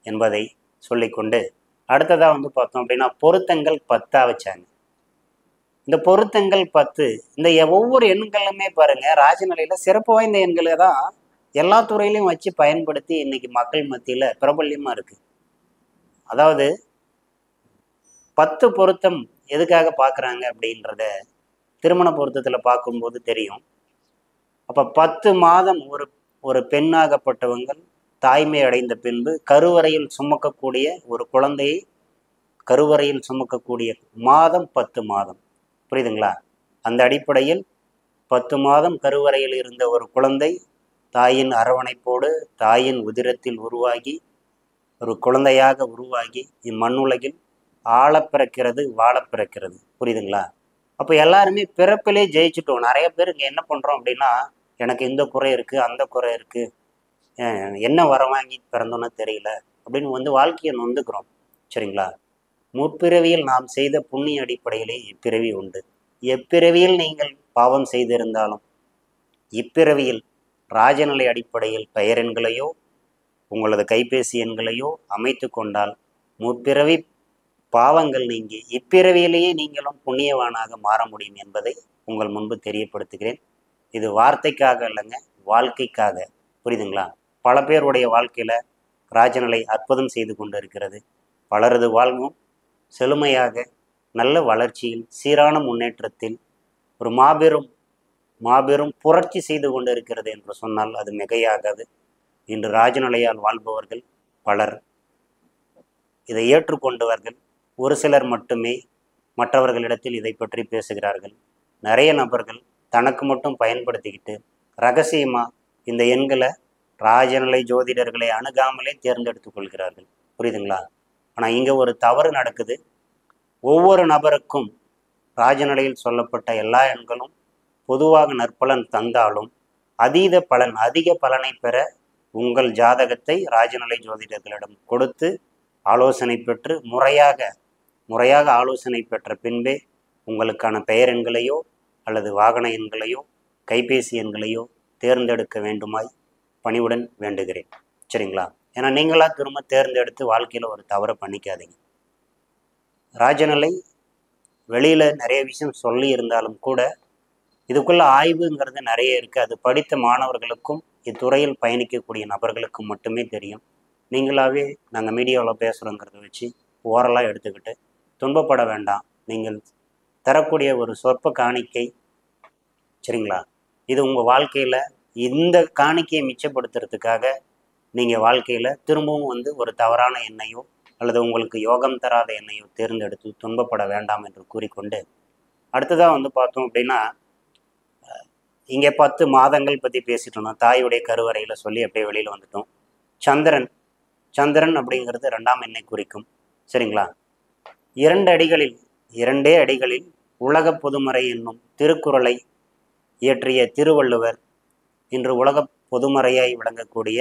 என்பதை சொல்லிக்கொண்டு, அடுத்ததாக பார்த்தோம் அப்படின்னா பொருத்தங்கள் 10 வச்சாங்க. இந்த பொருத்தங்கள் 10 இந்த ஒவ்வொரு எண்களுமே பாருங்க ராஜநிலையில் சிறப்பு வாய்ந்த எண்களை தான் எல்லா துறையிலையும் வச்சு பயன்படுத்தி இன்னைக்கு மக்கள் மத்தியில் பிரபல்யமாக இருக்குது. அதாவது 10 பொருத்தம் எதுக்காக பார்க்குறாங்க அப்படின்றத திருமண பொருத்தத்தில் பார்க்கும்போது தெரியும். அப்போ 10 மாதம் ஒரு பெண்ணாகப்பட்டவங்கள் தாய்மை அடைந்த பின்பு கருவறையில் சுமக்கக்கூடிய ஒரு குழந்தையை கருவறையில் சுமக்கக்கூடிய மாதம் 10 மாதம். புரியுதுங்களா? அந்த அடிப்படையில் 10 மாதம் கருவறையில் இருந்த ஒரு குழந்தை தாயின் அரவணைப்போடு தாயின் உதிரத்தில் உருவாகி ஒரு குழந்தையாக உருவாகி இம்மண்ணுலகில் ஆழப் பிறக்கிறது, வாழப் பிறக்கிறது. புரியுதுங்களா? அப்போ எல்லாருமே பிறப்பிலே ஜெயிச்சுட்டோம். நிறைய பேர் இங்கே என்ன பண்ணுறோம் அப்படின்னா, எனக்கு இந்த குறை இருக்குது, அந்த குறை இருக்குது, என்ன வர வாங்கி பிறந்தோன்னு தெரியல அப்படின்னு வாழ்க்கையை நொந்துக்கிறோம். சரிங்களா? முற்பிறவியில் நாம் செய்த புண்ணிய அடிப்படையிலே இப்பிறவி உண்டு. எப்பிறவியில் நீங்கள் பாவம் செய்திருந்தாலும் இப்பிறவியில் ராஜநிலை அடிப்படையில் பெயர் எண்களையோ உங்களது கைபேசி எண்களையோ அமைத்து கொண்டால் முற்பிறவி பாவங்கள் நீங்கி இப்பிறவியிலேயே நீங்களும் புண்ணியவானாக மாற முடியும் என்பதை உங்கள் முன்பு தெரியப்படுத்துகிறேன். இது வார்த்தைக்காக இல்லைங்க, வாழ்க்கைக்காக. புரியுதுங்களா? பல பேருடைய வாழ்க்கையில் ராஜநிலை அற்புதம் செய்து கொண்டு இருக்கிறது. பலரது வாழ்வும் செழுமையாக நல்ல வளர்ச்சியில் சீரான முன்னேற்றத்தில் ஒரு மாபெரும் புரட்சி செய்து கொண்டு இருக்கிறது என்று சொன்னால் அது மிகையாகாது. இன்று ராஜநிலையால் வாழ்பவர்கள் பலர், இதை ஏற்றுக்கொண்டவர்கள் ஒரு சிலர் மட்டுமே மற்றவர்களிடத்தில் இதை பற்றி பேசுகிறார்கள். நிறைய நபர்கள் தனக்கு மட்டும் பயன்படுத்திக்கிட்டு ரகசியமாக இந்த எண்களை ராஜநிலை ஜோதிடர்களை அணுகாமலே தேர்ந்தெடுத்து கொள்கிறார்கள். புரியுதுங்களா? ஆனால் இங்கே ஒரு தவறு நடக்குது. ஒவ்வொரு நபருக்கும் ராஜநிலையில் சொல்லப்பட்ட எல்லா எண்களும் பொதுவாக நற்பலன் தந்தாலும் அதிக பலனை பெற உங்கள் ஜாதகத்தை ராஜநிலை ஜோதிடர்களிடம் கொடுத்து ஆலோசனை பெற்று முறையாக ஆலோசனை பெற்ற பின்பே உங்களுக்கான பெயர் எண்களையோ அல்லது வாகன எண்களையோ கைபேசி எண்களையோ தேர்ந்தெடுக்க வேண்டுமாய் பணிவுடன் வேண்டுகிறேன். சரிங்களா? ஏன்னா நீங்களாக திரும்ப தேர்ந்தெடுத்து வாழ்க்கையில் ஒரு தவறை பண்ணிக்காதீங்க. ராஜநிலை வெளியில் நிறைய விஷயம் சொல்லி இருந்தாலும் கூட இதுக்குள்ள ஆய்வுங்கிறது நிறைய இருக்குது. அது படித்த மாணவர்களுக்கும் இத்துறையில் பயணிக்கக்கூடிய நபர்களுக்கும் மட்டுமே தெரியும். நீங்களாகவே நாங்கள் மீடியாவில் பேசுகிறோங்கிறத வச்சு ஓரலாக எடுத்துக்கிட்டு துன்பப்பட வேண்டாம். நீங்கள் தரக்கூடிய ஒரு சொற்ப காணிக்கை சரிங்களா? இது உங்கள் வாழ்க்கையில் இந்த காணிக்கையை மிச்சப்படுத்துறதுக்காக நீங்கள் வாழ்க்கையில் திரும்பவும் வந்து ஒரு தவறான எண்ணெயோ அல்லது உங்களுக்கு யோகம் தராத எண்ணெயோ தேர்ந்தெடுத்து துன்பப்பட வேண்டாம் என்று கூறிக்கொண்டு, அடுத்ததாக வந்து பார்த்தோம் அப்படின்னா, இங்கே 10 மாதங்கள் பற்றி பேசிட்டு இருந்தோம். தாயுடைய கருவறையில் சொல்லி அப்படியே வெளியில் வந்துட்டோம். சந்திரன் சந்திரன் அப்படிங்கிறது 2ஆம் எண்ணை குறிக்கும். சரிங்களா? 2 அடிகளில் உலக பொதுமறை என்னும் திருக்குறளை இயற்றிய திருவள்ளுவர் இன்று உலக பொதுமறையாய் விளங்கக்கூடிய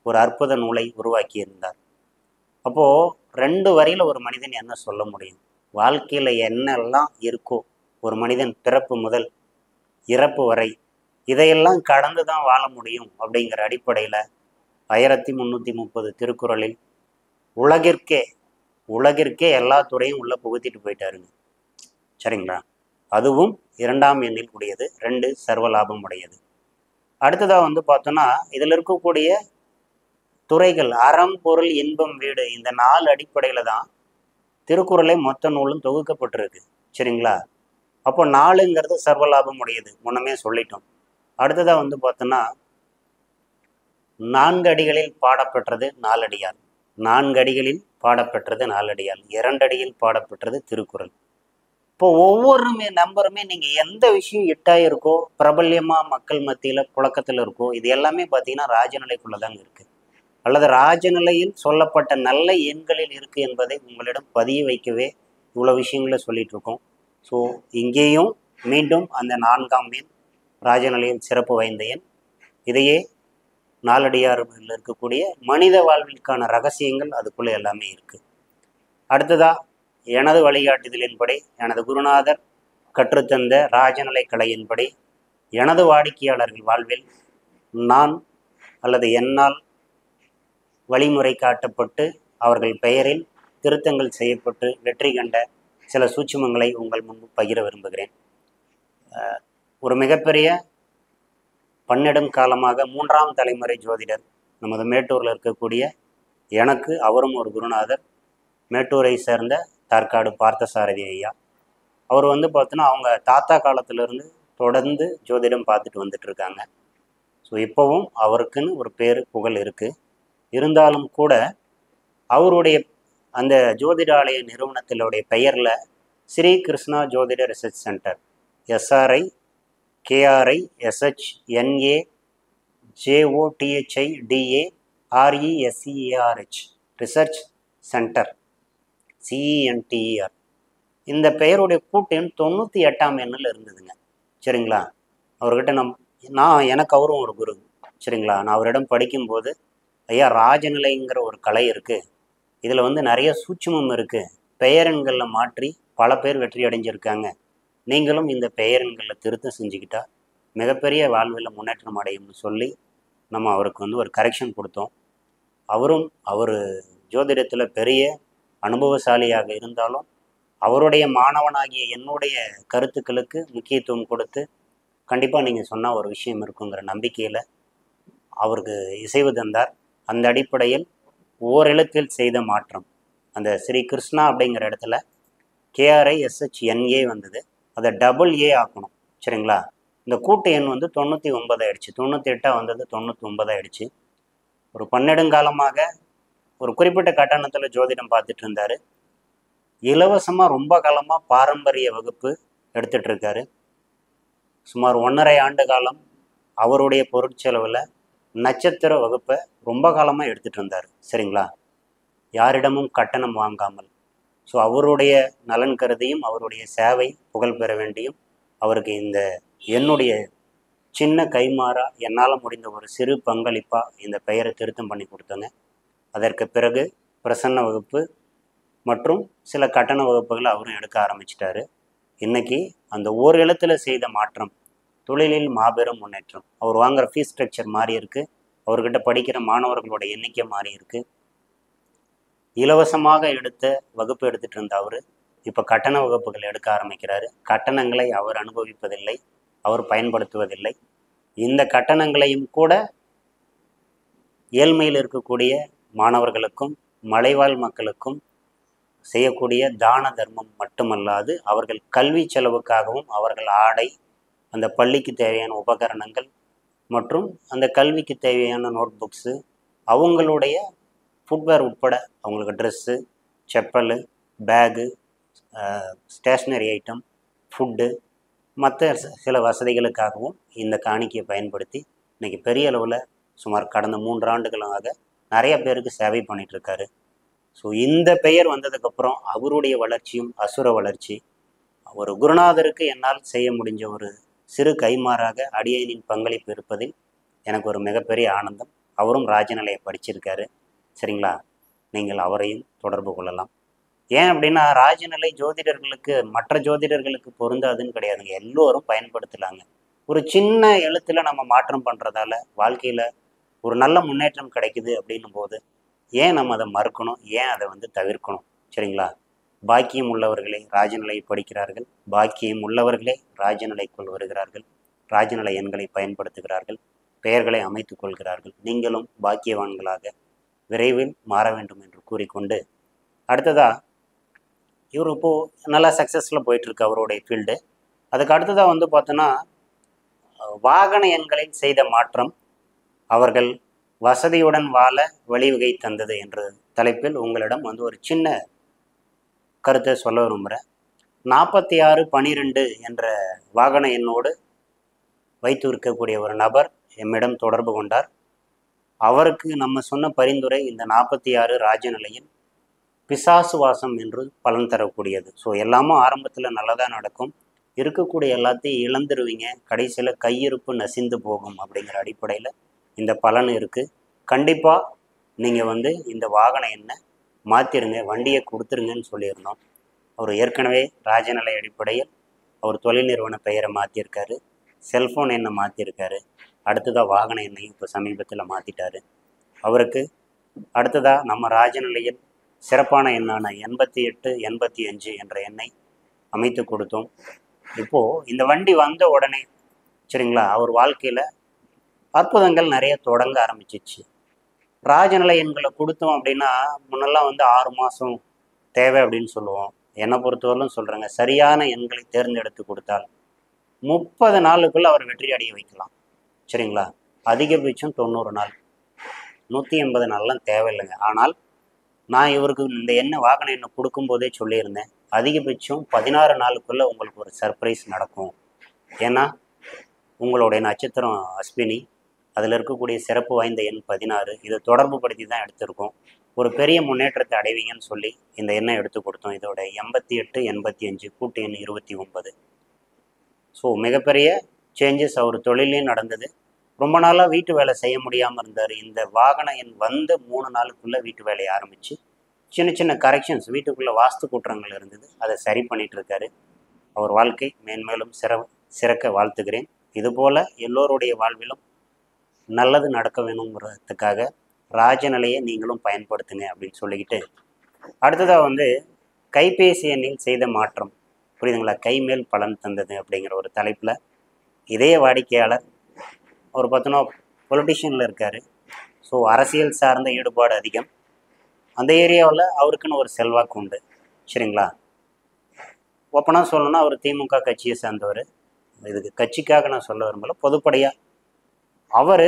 ஒரு அற்புத நூலை உருவாக்கியிருந்தார். அப்போது 2 வரியில் ஒரு மனிதன் என்ன சொல்ல முடியும்? வாழ்க்கையில் என்னெல்லாம் இருக்கோ, ஒரு மனிதன் பிறப்பு முதல் இறப்பு வரை இதையெல்லாம் கடந்து தான் வாழ முடியும் அப்படிங்கிற அடிப்படையில் 1330 திருக்குறளில் உலகிற்கே எல்லா துறையும் உள்ளே புகுத்திட்டு போயிட்டாருங்க. சரிங்களா? அதுவும் 2ஆம் எண்ணில் கூடியது, 2 சர்வலாபம் உடையது. அடுத்ததாக வந்து பார்த்தோன்னா, இதில் இருக்கக்கூடிய துறைகள் அறம், பொருள், இன்பம், வீடு, இந்த 4 அடிப்படையில் தான் திருக்குறளை மொத்த நூலும் தொகுக்கப்பட்டிருக்கு. சரிங்களா? அப்போ 4ங்கிறது சர்வலாபம் உடையது, முன்னமே சொல்லிட்டோம். அடுத்ததாக வந்து பார்த்தோன்னா, 4 அடிகளில் பாடப்பெற்றது 4 அடியார், 4 அடிகளில் பாடப்பெற்றது 4 அடியார், 2 அடியில் பாடப்பெற்றது திருக்குறள். இப்போ ஒவ்வொரு நம்பருமே நீங்கள் எந்த விஷயம் இட்டாயிருக்கோ, பிரபல்யமாக மக்கள் மத்தியில் புழக்கத்தில் இருக்கோ, இது எல்லாமே பார்த்தீங்கன்னா ராஜநிலைக்குள்ளே தாங்க இருக்குது, அல்லது ராஜநிலையில் சொல்லப்பட்ட நல்ல எண்களில் இருக்குது என்பதை உங்களிடம் பதிய வைக்கவே இவ்வளோ விஷயங்களை சொல்லிட்டு இருக்கோம். ஸோ இங்கேயும் மீண்டும் அந்த 4ஆம் எண் ராஜநிலையில் சிறப்பு வாய்ந்த எண். இதையே நாலடியாரில் இருக்கக்கூடிய மனித வாழ்விற்கான ரகசியங்கள் அதுக்குள்ளே எல்லாமே இருக்குது. அடுத்ததாக எனது வழிகாட்டுதலின்படி, எனது குருநாதர் கற்றுத்தந்த ராஜநிலை கலையின்படி எனது வாடிக்கையாளர்கள் வாழ்வில் நான் அல்லது என்னால் வழிமுறை காட்டப்பட்டு அவர்கள் பெயரில் திருத்தங்கள் செய்யப்பட்டு வெற்றி கண்ட சில சூட்சுமங்களை உங்கள் முன்பு பகிர விரும்புகிறேன். ஒரு மிகப்பெரிய பன்னெடும் காலமாக 3ஆம் தலைமுறை ஜோதிடர் நமது மேட்டூரில் இருக்கக்கூடிய எனக்கு அவரும் ஒரு குருநாதர், மேட்டூரை சேர்ந்த தற்காடு பார்த்தசாரதி ஐயா. அவர் வந்து பார்த்தோன்னா அவங்க தாத்தா காலத்திலிருந்து தொடர்ந்து ஜோதிடம் பார்த்துட்டு வந்துட்டு இருக்காங்க. ஸோ இப்போவும் அவருக்குன்னு ஒரு பேர் புகழ் இருக்குது. இருந்தாலும் கூட அவருடைய அந்த ஜோதிடாலய நிறுவனத்தினுடைய பெயரில் ஸ்ரீ கிருஷ்ணா ஜோதிட research centre, SRI KRI SHNA JOTHIDA RESEARH research centre CENTER, இந்த பெயருடைய கூட்டெண் 98ஆம் எண்ணில் இருந்ததுங்க. சரிங்களா? அவர்கிட்ட எனக்கு அவரும் ஒரு குரு. சரிங்களா? நான் அவரிடம் படிக்கும்போது, ஐயா ராஜநிலைங்கிற ஒரு கலை இருக்குது, இதில் வந்து நிறைய சூட்சுமம் இருக்குது, பெயரெண்களில் மாற்றி பல பேர் வெற்றி அடைஞ்சிருக்காங்க, நீங்களும் இந்த பெயரெண்களில் திருத்தம் செஞ்சுக்கிட்டா மிகப்பெரிய வாழ்வில் முன்னேற்றம் அடையும்னு சொல்லி நம்ம அவருக்கு வந்து ஒரு கரெக்ஷன் கொடுத்தோம். அவர் ஜோதிடத்தில் பெரிய அனுபவசாலியாக இருந்தாலும் அவருடைய மாணவனாகிய என்னுடைய கருத்துக்களுக்கு முக்கியத்துவம் கொடுத்து, கண்டிப்பாக நீங்கள் சொன்னால் ஒரு விஷயம் இருக்குங்கிற நம்பிக்கையில் அவருக்கு இசைவு தந்தார். அந்த அடிப்படையில் ஓரெழுத்தில் செய்த மாற்றம், அந்த ஸ்ரீ கிருஷ்ணா அப்படிங்கிற இடத்துல KRI SHNA வந்தது, அதை AA ஆக்கணும். சரிங்களா? இந்த கூட்டு எண் வந்து 99 ஆயிடுச்சு, 98 வந்தது 99 ஆயிடுச்சு. ஒரு பன்னெடுங்காலமாக ஒரு குறிப்பிட்ட கட்டணத்தில் ஜோதிடம் பார்த்துட்டு இருந்தார். இலவசமாக ரொம்ப காலமாக பாரம்பரிய வகுப்பு எடுத்துகிட்டு இருக்காரு. சுமார் 1.5 ஆண்டு காலம் அவருடைய பொருட்செலவில் நட்சத்திர வகுப்பை ரொம்ப காலமாக எடுத்துகிட்டு இருந்தார். சரிங்களா? யாரிடமும் கட்டணம் வாங்காமல். ஸோ அவருடைய நலன் கருதியும் அவருடைய சேவை புகழ் பெற வேண்டியும் அவருக்கு இந்த என்னுடைய சின்ன கைமாறா என்னால் முடிந்த ஒரு சிறு பங்களிப்பாக இந்த பெயரை திருத்தம் பண்ணி கொடுத்தேங்க. அதற்கு பிறகு பிரசன்ன வகுப்பு மற்றும் சில கட்டண வகுப்புகளை அவரும் எடுக்க ஆரம்பிச்சிட்டாரு. இன்றைக்கி அந்த ஓர் எழுத்தில் செய்த மாற்றம் தொழிலில் மாபெரும் முன்னேற்றம். அவர் வாங்குகிற ஃபீஸ் ஸ்ட்ரக்சர் மாறி இருக்குது, அவர்கிட்ட படிக்கிற மாணவர்களோட எண்ணிக்கை மாறி இருக்குது. இலவசமாக வகுப்பு எடுத்துகிட்டு இருந்த அவர் இப்போ கட்டண வகுப்புகள் எடுக்க ஆரம்பிக்கிறாரு. கட்டணங்களை அவர் அனுபவிப்பதில்லை, அவர் பயன்படுத்துவதில்லை. இந்த கட்டணங்களையும் கூட ஏழ்மையில் இருக்கக்கூடிய மாணவர்களுக்கும் மலைவாழ் மக்களுக்கும் செய்யக்கூடிய தான தர்மம் மட்டுமல்லாது அவர்கள் கல்வி செலவுக்காகவும் அவர்கள் ஆடை அந்த பள்ளிக்கு தேவையான உபகரணங்கள் மற்றும் அந்த கல்விக்கு தேவையான நோட் புக்ஸு, அவங்களுடைய ஃபுட்வேர் உட்பட அவங்களுக்கு dress, chappal, bag, stationery item, food, மற்ற சில வசதிகளுக்காகவும் இந்த காணிக்கையை பயன்படுத்தி இன்றைக்கி பெரிய அளவில் சுமார் கடந்த 3 ஆண்டுகளாக நிறைய பேருக்கு சேவை பண்ணிகிட்ருக்காரு. ஸோ இந்த பெயர் வந்ததுக்கப்புறம் அவருடைய வளர்ச்சியும் அசுர வளர்ச்சி. ஒரு குருநாதருக்கு என்னால் செய்ய முடிஞ்ச ஒரு சிறு கைமாறாக அடியேனின் பங்களிப்பு இருப்பதில் எனக்கு ஒரு மிகப்பெரிய ஆனந்தம். அவரும் ராஜநிலையை படிச்சிருக்காரு. சரிங்களா? நீங்கள் அவரையும் தொடர்பு கொள்ளலாம். ஏன் அப்படின்னா ராஜநிலை ஜோதிடர்களுக்கு மற்ற ஜோதிடர்களுக்கு பொருந்தாதுன்னு கிடையாதுங்க. எல்லோரும் பயன்படுத்தலாங்க. ஒரு சின்ன எழுத்தில் நம்ம மாற்றம் பண்ணுறதால வாழ்க்கையில் ஒரு நல்ல முன்னேற்றம் கிடைக்குது அப்படின்னும் போது ஏன் நம்ம அதை மறுக்கணும்? ஏன் அதை தவிர்க்கணும்? சரிங்களா? பாக்கியம் உள்ளவர்களே ராஜநிலையை படிக்கிறார்கள். பாக்கியம் உள்ளவர்களே ராஜநிலைக்குள் வருகிறார்கள். ராஜநிலை எண்களை பயன்படுத்துகிறார்கள். பெயர்களை அமைத்து கொள்கிறார்கள். நீங்களும் பாக்கியவான்களாக விரைவில் மாற வேண்டும் என்று கூறிக்கொண்டு, அடுத்ததாக இவர் இப்போது நல்லா சக்ஸஸில் போயிட்டுருக்கு அவருடைய ஃபீல்டு. அதுக்கு அடுத்ததாக பார்த்தோன்னா வாகன எண்களில் செய்த மாற்றம் அவர்கள் வசதியுடன் வாழ வழிவகை தந்தது என்ற தலைப்பில் உங்களிடம் ஒரு சின்ன கருத்தை சொல்ல விரும்புகிறேன். 4612 என்ற வாகன எண்ணோடு வைத்து இருக்கக்கூடிய ஒரு நபர் எம்மிடம் தொடர்பு கொண்டார். அவருக்கு நம்ம சொன்ன பரிந்துரை இந்த 46 ராஜநிலையில் பிசாசு வாசம் என்று பலன் தரக்கூடியது. ஸோ எல்லாமும் ஆரம்பத்தில் நல்லதாக நடக்கும், இருக்கக்கூடிய எல்லாத்தையும் இழந்துருவீங்க, கடைசியில் கையிருப்பு நசிந்து போகும் அப்படிங்கிற அடிப்படையில் இந்த பலன் இருக்குது. கண்டிப்பாக நீங்கள் இந்த வாகன எண்ணை மாற்றிருங்க, வண்டியை கொடுத்துருங்கன்னு சொல்லியிருந்தோம். அவர் ஏற்கனவே ராஜநிலை அடிப்படையில் அவர் தொழில் நிறுவன பெயரை மாற்றியிருக்காரு, செல்ஃபோன் எண்ணை மாற்றிருக்காரு, அடுத்ததாக வாகன எண்ணையும் இப்போ சமீபத்தில் மாற்றிட்டாரு. அவருக்கு அடுத்ததாக நம்ம ராஜநிலையில் சிறப்பான எண்ணான 88 85 என்ற எண்ணை அமைத்து கொடுத்தோம். இப்போது இந்த வண்டி வந்த உடனே சரிங்களா, அவர் வாழ்க்கையில் அற்புதங்கள் நிறைய தொடங்க ஆரம்பிச்சிச்சு. ராஜநிலை எண்களை கொடுத்தோம் அப்படின்னா முன்னெல்லாம் 6 மாதம் தேவை அப்படின்னு சொல்லுவோம். என்னை பொறுத்தவரையிலும் சொல்கிறேங்க, சரியான எண்களை தேர்ந்தெடுத்து கொடுத்தால் 30 நாளுக்குள்ளே அவர் வெற்றி அடைய வைக்கலாம். சரிங்களா? அதிகபட்சம் 90 நாள், 180 நாள்லாம் தேவையில்லைங்க. ஆனால் நான் இவருக்கு இந்த எண்ணெய் வாகன எண்ணெய் கொடுக்கும்போதே சொல்லியிருந்தேன், அதிகபட்சம் 16 நாளுக்குள்ளே உங்களுக்கு ஒரு சர்ப்ரைஸ் நடக்கும். ஏன்னா உங்களுடைய நட்சத்திரம் அஸ்வினி, அதில் இருக்கக்கூடிய சிறப்பு வாய்ந்த எண் 16, இதை தொடர்பு படுத்தி தான் எடுத்திருக்கோம். ஒரு பெரிய முன்னேற்றத்தை அடைவீங்கன்னு சொல்லி இந்த எண்ணெய் எடுத்து கொடுத்தோம். இதோட 88 85 கூட்டு எண் 29. ஸோ மிகப்பெரிய சேஞ்சஸ் அவர் தொழிலையும் நடந்தது. ரொம்ப நாளாக வீட்டு வேலை செய்ய முடியாமல் இருந்தார். இந்த வாகன எண் 3 நாளுக்குள்ளே வீட்டு வேலையை ஆரம்பித்து சின்ன சின்ன கரெக்ஷன்ஸ், வீட்டுக்குள்ளே வாஸ்து குற்றங்கள் இருந்தது, அதை சரி பண்ணிகிட்டு இருக்காரு. அவர் வாழ்க்கை மேன்மேலும் சிறக்க வாழ்த்துகிறேன். இதுபோல் எல்லோருடைய வாழ்விலும் நல்லது நடக்க வேணுங்கிறதுக்காக ராஜநிலையை நீங்களும் பயன்படுத்துங்க அப்படின்னு சொல்லிக்கிட்டு, அடுத்ததாக கைபேசி எண்ணில் செய்த மாற்றம் புரியுதுங்களா, கைமேல் பலன் தந்தது அப்படிங்கிற ஒரு தலைப்பில் இதே வாடிக்கையாளர் அவர் பார்த்தோன்னா பொலிட்டிஷியனில் இருக்கார். ஸோ அரசியல் சார்ந்த ஈடுபாடு அதிகம். அந்த ஏரியாவில் அவருக்குன்னு ஒரு செல்வாக்கு உண்டு. சரிங்களா? ஓப்பனாக சொல்லணும்னா அவர் திமுக கட்சியை சார்ந்தவர். இதுக்கு கட்சிக்காக நான் சொல்ல விரும்பல, பொதுப்படையாக அவர்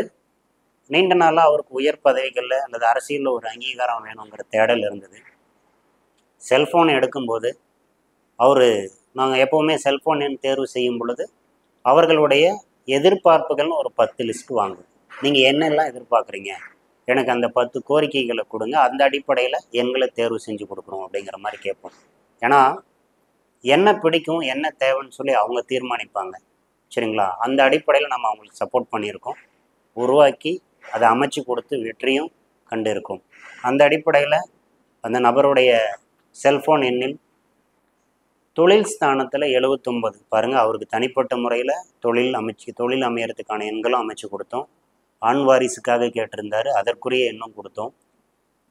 நீண்ட நாளாக அவருக்கு உயர் பதவிகளில் அல்லது அரசியலில் ஒரு அங்கீகாரம் வேணுங்கிற தேடல் இருந்தது. செல்ஃபோன் எடுக்கும்போது நாங்கள் எப்போவுமே செல்ஃபோன் எண் தேர்வு செய்யும் பொழுது அவர்களுடைய எதிர்பார்ப்புகள்னு ஒரு 10 லிஸ்ட் வாங்குவோம். நீங்கள் என்னெல்லாம் எதிர்பார்க்குறீங்க, எனக்கு அந்த 10 கோரிக்கைகளை கொடுங்க, அந்த அடிப்படையில் எண்களை தேர்வு செஞ்சு கொடுக்குறோம் அப்படிங்கிற மாதிரி கேட்போம். ஏன்னா என்ன பிடிக்கும் என்ன தேவைன்னு சொல்லி அவங்க தீர்மானிப்பாங்க. சரிங்களா? அந்த அடிப்படையில் நம்ம அவங்களுக்கு சப்போர்ட் பண்ணியிருக்கோம், உருவாக்கி அதை அமைச்சு கொடுத்து வெற்றியும் கண்டு இருக்கோம். அந்த அடிப்படையில் அந்த நபருடைய செல்ஃபோன் எண்ணில் தொழில் ஸ்தானத்தில் 79 பாருங்கள், அவருக்கு தனிப்பட்ட முறையில் தொழில் அமையறதுக்கான எண்களும் அமைச்சு கொடுத்தோம். ஆண் வாரிசுக்காக கேட்டிருந்தார், அதற்குரிய எண்ணும் கொடுத்தோம்.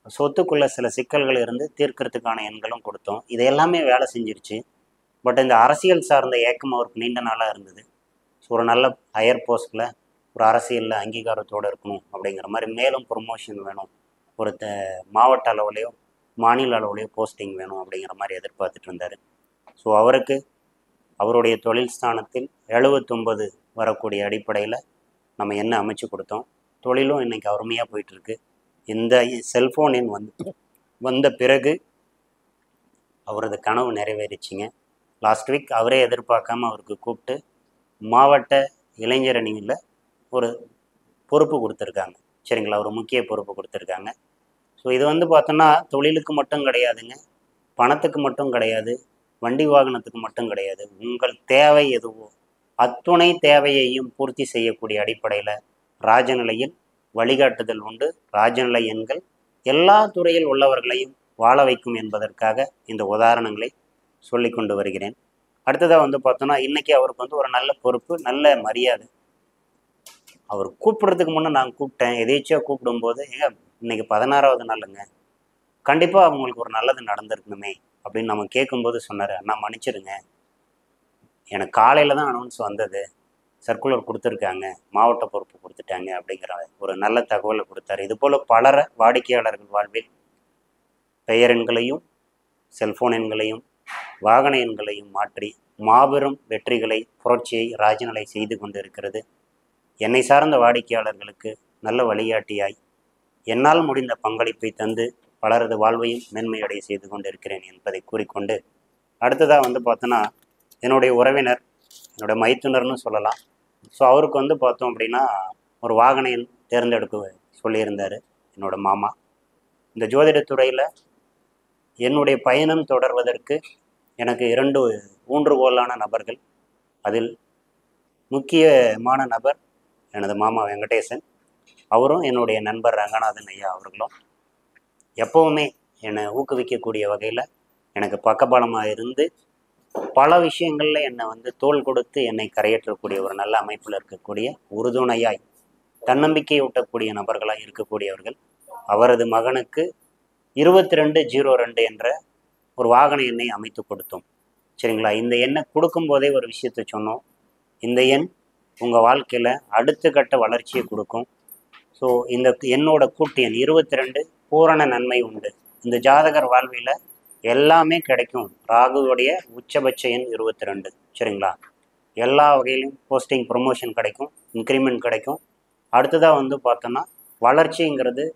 சொத்துக்குள்ள சில சிக்கல்கள் இருந்து தீர்க்கறதுக்கான எண்களும் கொடுத்தோம். இது எல்லாமே வேலை செஞ்சிருச்சு. பட் இந்த அரசியல் சார்ந்த ஏக்கம் அவருக்கு நீண்ட நாளாக இருந்தது. ஸோ ஒரு நல்ல ஹையர் போஸ்ட்டில் ஒரு அரசியலில் அங்கீகாரத்தோடு இருக்கணும் அப்படிங்கிற மாதிரி, மேலும் ப்ரொமோஷன் வேணும், ஒரு மாவட்ட அளவுலேயோ மாநில அளவுலேயோ போஸ்டிங் வேணும் அப்படிங்கிற மாதிரி எதிர்பார்த்துட்டு இருந்தார். ஸோ அவருக்கு அவருடைய தொழில் ஸ்தானத்தில் 79 வரக்கூடிய அடிப்படையில் நம்ம என்ன அமைச்சு கொடுத்தோம். தொழிலும் இன்னைக்கு அருமையாக போயிட்டுருக்கு. இந்த செல்ஃபோன் எண் வந்த பிறகு அவரது கனவு நிறைவேறிச்சிங்க. லாஸ்ட் வீக் அவரே எதிர்பார்க்காம அவருக்கு கூப்பிட்டு மாவட்ட இளைஞர் அணியில் ஒரு பொறுப்பு கொடுத்துருக்காங்க. சரிங்களா, ஒரு முக்கிய பொறுப்பு கொடுத்துருக்காங்க. ஸோ இது பார்த்தோன்னா தொழிலுக்கு மட்டும் கிடையாதுங்க, பணத்துக்கு மட்டும் கிடையாது, வண்டி வாகனத்துக்கு மட்டும் கிடையாது. உங்கள் தேவை எதுவோ அத்துணை தேவையையும் பூர்த்தி செய்யக்கூடிய அடிப்படையில் ராஜநிலையில் வழிகாட்டுதல் உண்டு. ராஜநிலை எண்கள் எல்லா துறையில் உள்ளவர்களையும் வாழ வைக்கும் என்பதற்காக இந்த உதாரணங்களை சொல்லி கொண்டு வருகிறேன். அடுத்ததாக பார்த்தோன்னா இன்றைக்கி அவருக்கு ஒரு நல்ல பொறுப்பு, நல்ல மரியாதை. அவர் கூப்பிட்றதுக்கு முன்னே நான் கூப்பிட்டேன், எதேச்சியாக கூப்பிடும்போது இன்னைக்கு 16வது நாளுங்க, கண்டிப்பாக அவங்களுக்கு ஒரு நல்லது நடந்திருக்கணுமே அப்படின்னு நம்ம கேட்கும்போது சொன்னார், அண்ணா மன்னிச்சிடுங்க, எனக்கு காலையில் தான் அனௌன்ஸ் வந்தது, சர்க்குலர் கொடுத்துருக்காங்க, மாவட்ட பொறுப்பு கொடுத்துட்டாங்க அப்படிங்கிற ஒரு நல்ல தகவலை கொடுத்தாரு. இதுபோல் பலர வாடிக்கையாளர்கள் வாழ்வில் பெயர் எண்களையும் செல்ஃபோன் எண்களையும் வாகன எண்களையும் மாற்றி மாபெரும் வெற்றிகளை புரட்சியை ராஜநிலை செய்து கொண்டு இருக்கிறது. என்னை சார்ந்த வாடிக்கையாளர்களுக்கு நல்ல வழிகாட்டியாய் என்னால் முடிந்த பங்களிப்பை தந்து பலரது வாழ்வையும் மேன்மையடைய செய்து கொண்டு இருக்கிறேன் என்பதை கூறிக்கொண்டு, அடுத்ததாக பார்த்தோன்னா என்னுடைய உறவினர், என்னுடைய மைத்துனர்னு சொல்லலாம். ஸோ அவருக்கு பார்த்தோம் அப்படின்னா ஒரு வாகன எண் தேர்ந்தெடுக்க சொல்லியிருந்தார் என்னோடய மாமா. இந்த ஜோதிடத்துறையில் என்னுடைய பயணம் தொடர்வதற்கு எனக்கு 2 ஊன்றுகோலான நபர்கள். அதில் முக்கியமான நபர் எனது மாமா வெங்கடேசன், அவரும் என்னுடைய நண்பர் ரங்கநாதன் ஐயா அவர்களும் எப்போவுமே என்னை ஊக்குவிக்கக்கூடிய வகையில் எனக்கு பக்கபலமாக இருந்து பல விஷயங்களில் என்னை தோள் கொடுத்து என்னை கரையேற்றக்கூடிய ஒரு நல்ல அமைப்பில் இருக்கக்கூடிய உறுதுணையாய் தன்னம்பிக்கை ஊட்டக்கூடிய நபர்களாக இருக்கக்கூடியவர்கள். அவரது மகனுக்கு 2202 என்ற ஒரு வாகன எண்ணை அமைத்து கொடுத்தோம். சரிங்களா, இந்த எண்ணை கொடுக்கும்போதே ஒரு விஷயத்தை சொன்னோம், இந்த எண் உங்கள் வாழ்க்கையில் அடுத்த கட்ட வளர்ச்சியை கொடுக்கும். ஸோ இந்த எண்ணோட கூட்டு எண் 22 பூரண நன்மை உண்டு. இந்த ஜாதகர் வாழ்வில் எல்லாமே கிடைக்கும். ராகுவுடைய உச்சபட்ச எண் 22. சரிங்களா, எல்லா வகையிலும் போஸ்டிங் ப்ரொமோஷன் கிடைக்கும், இன்க்ரிமெண்ட் கிடைக்கும். அடுத்ததாக பார்த்தோன்னா வளர்ச்சிங்கிறது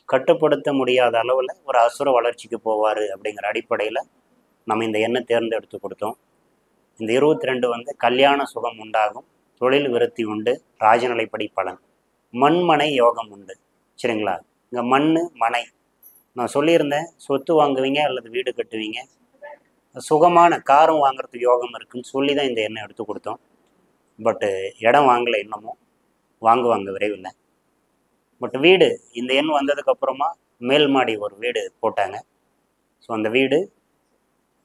கட்டுப்படுத்த முடியாத அளவில் ஒரு அசுர வளர்ச்சிக்கு போவார் அப்படிங்கிற அடிப்படையில் நம்ம இந்த எண்ணை தேர்ந்தெடுத்து கொடுத்தோம். இந்த 22 கல்யாண சுகம் உண்டாகும், தொழில் விருத்தி உண்டு, ராஜநிலைப்படி பலன், மண்மனை யோகம் உண்டு. சரிங்களா, இங்கே மண் மனை நான் சொல்லியிருந்தேன், சொத்து வாங்குவீங்க அல்லது வீடு கட்டுவீங்க, சுகமான காரும் வாங்குறதுக்கு யோகம் இருக்குன்னு சொல்லி தான் இந்த எண்ணை எடுத்து கொடுத்தோம். பட்டு இடம் வாங்கலை, இன்னமும் வாங்குவாங்க விரைவில். பட் வீடு இந்த எண் வந்ததுக்கப்புறமா மேல் மாடி ஒரு வீடு போட்டாங்க. ஸோ அந்த வீடு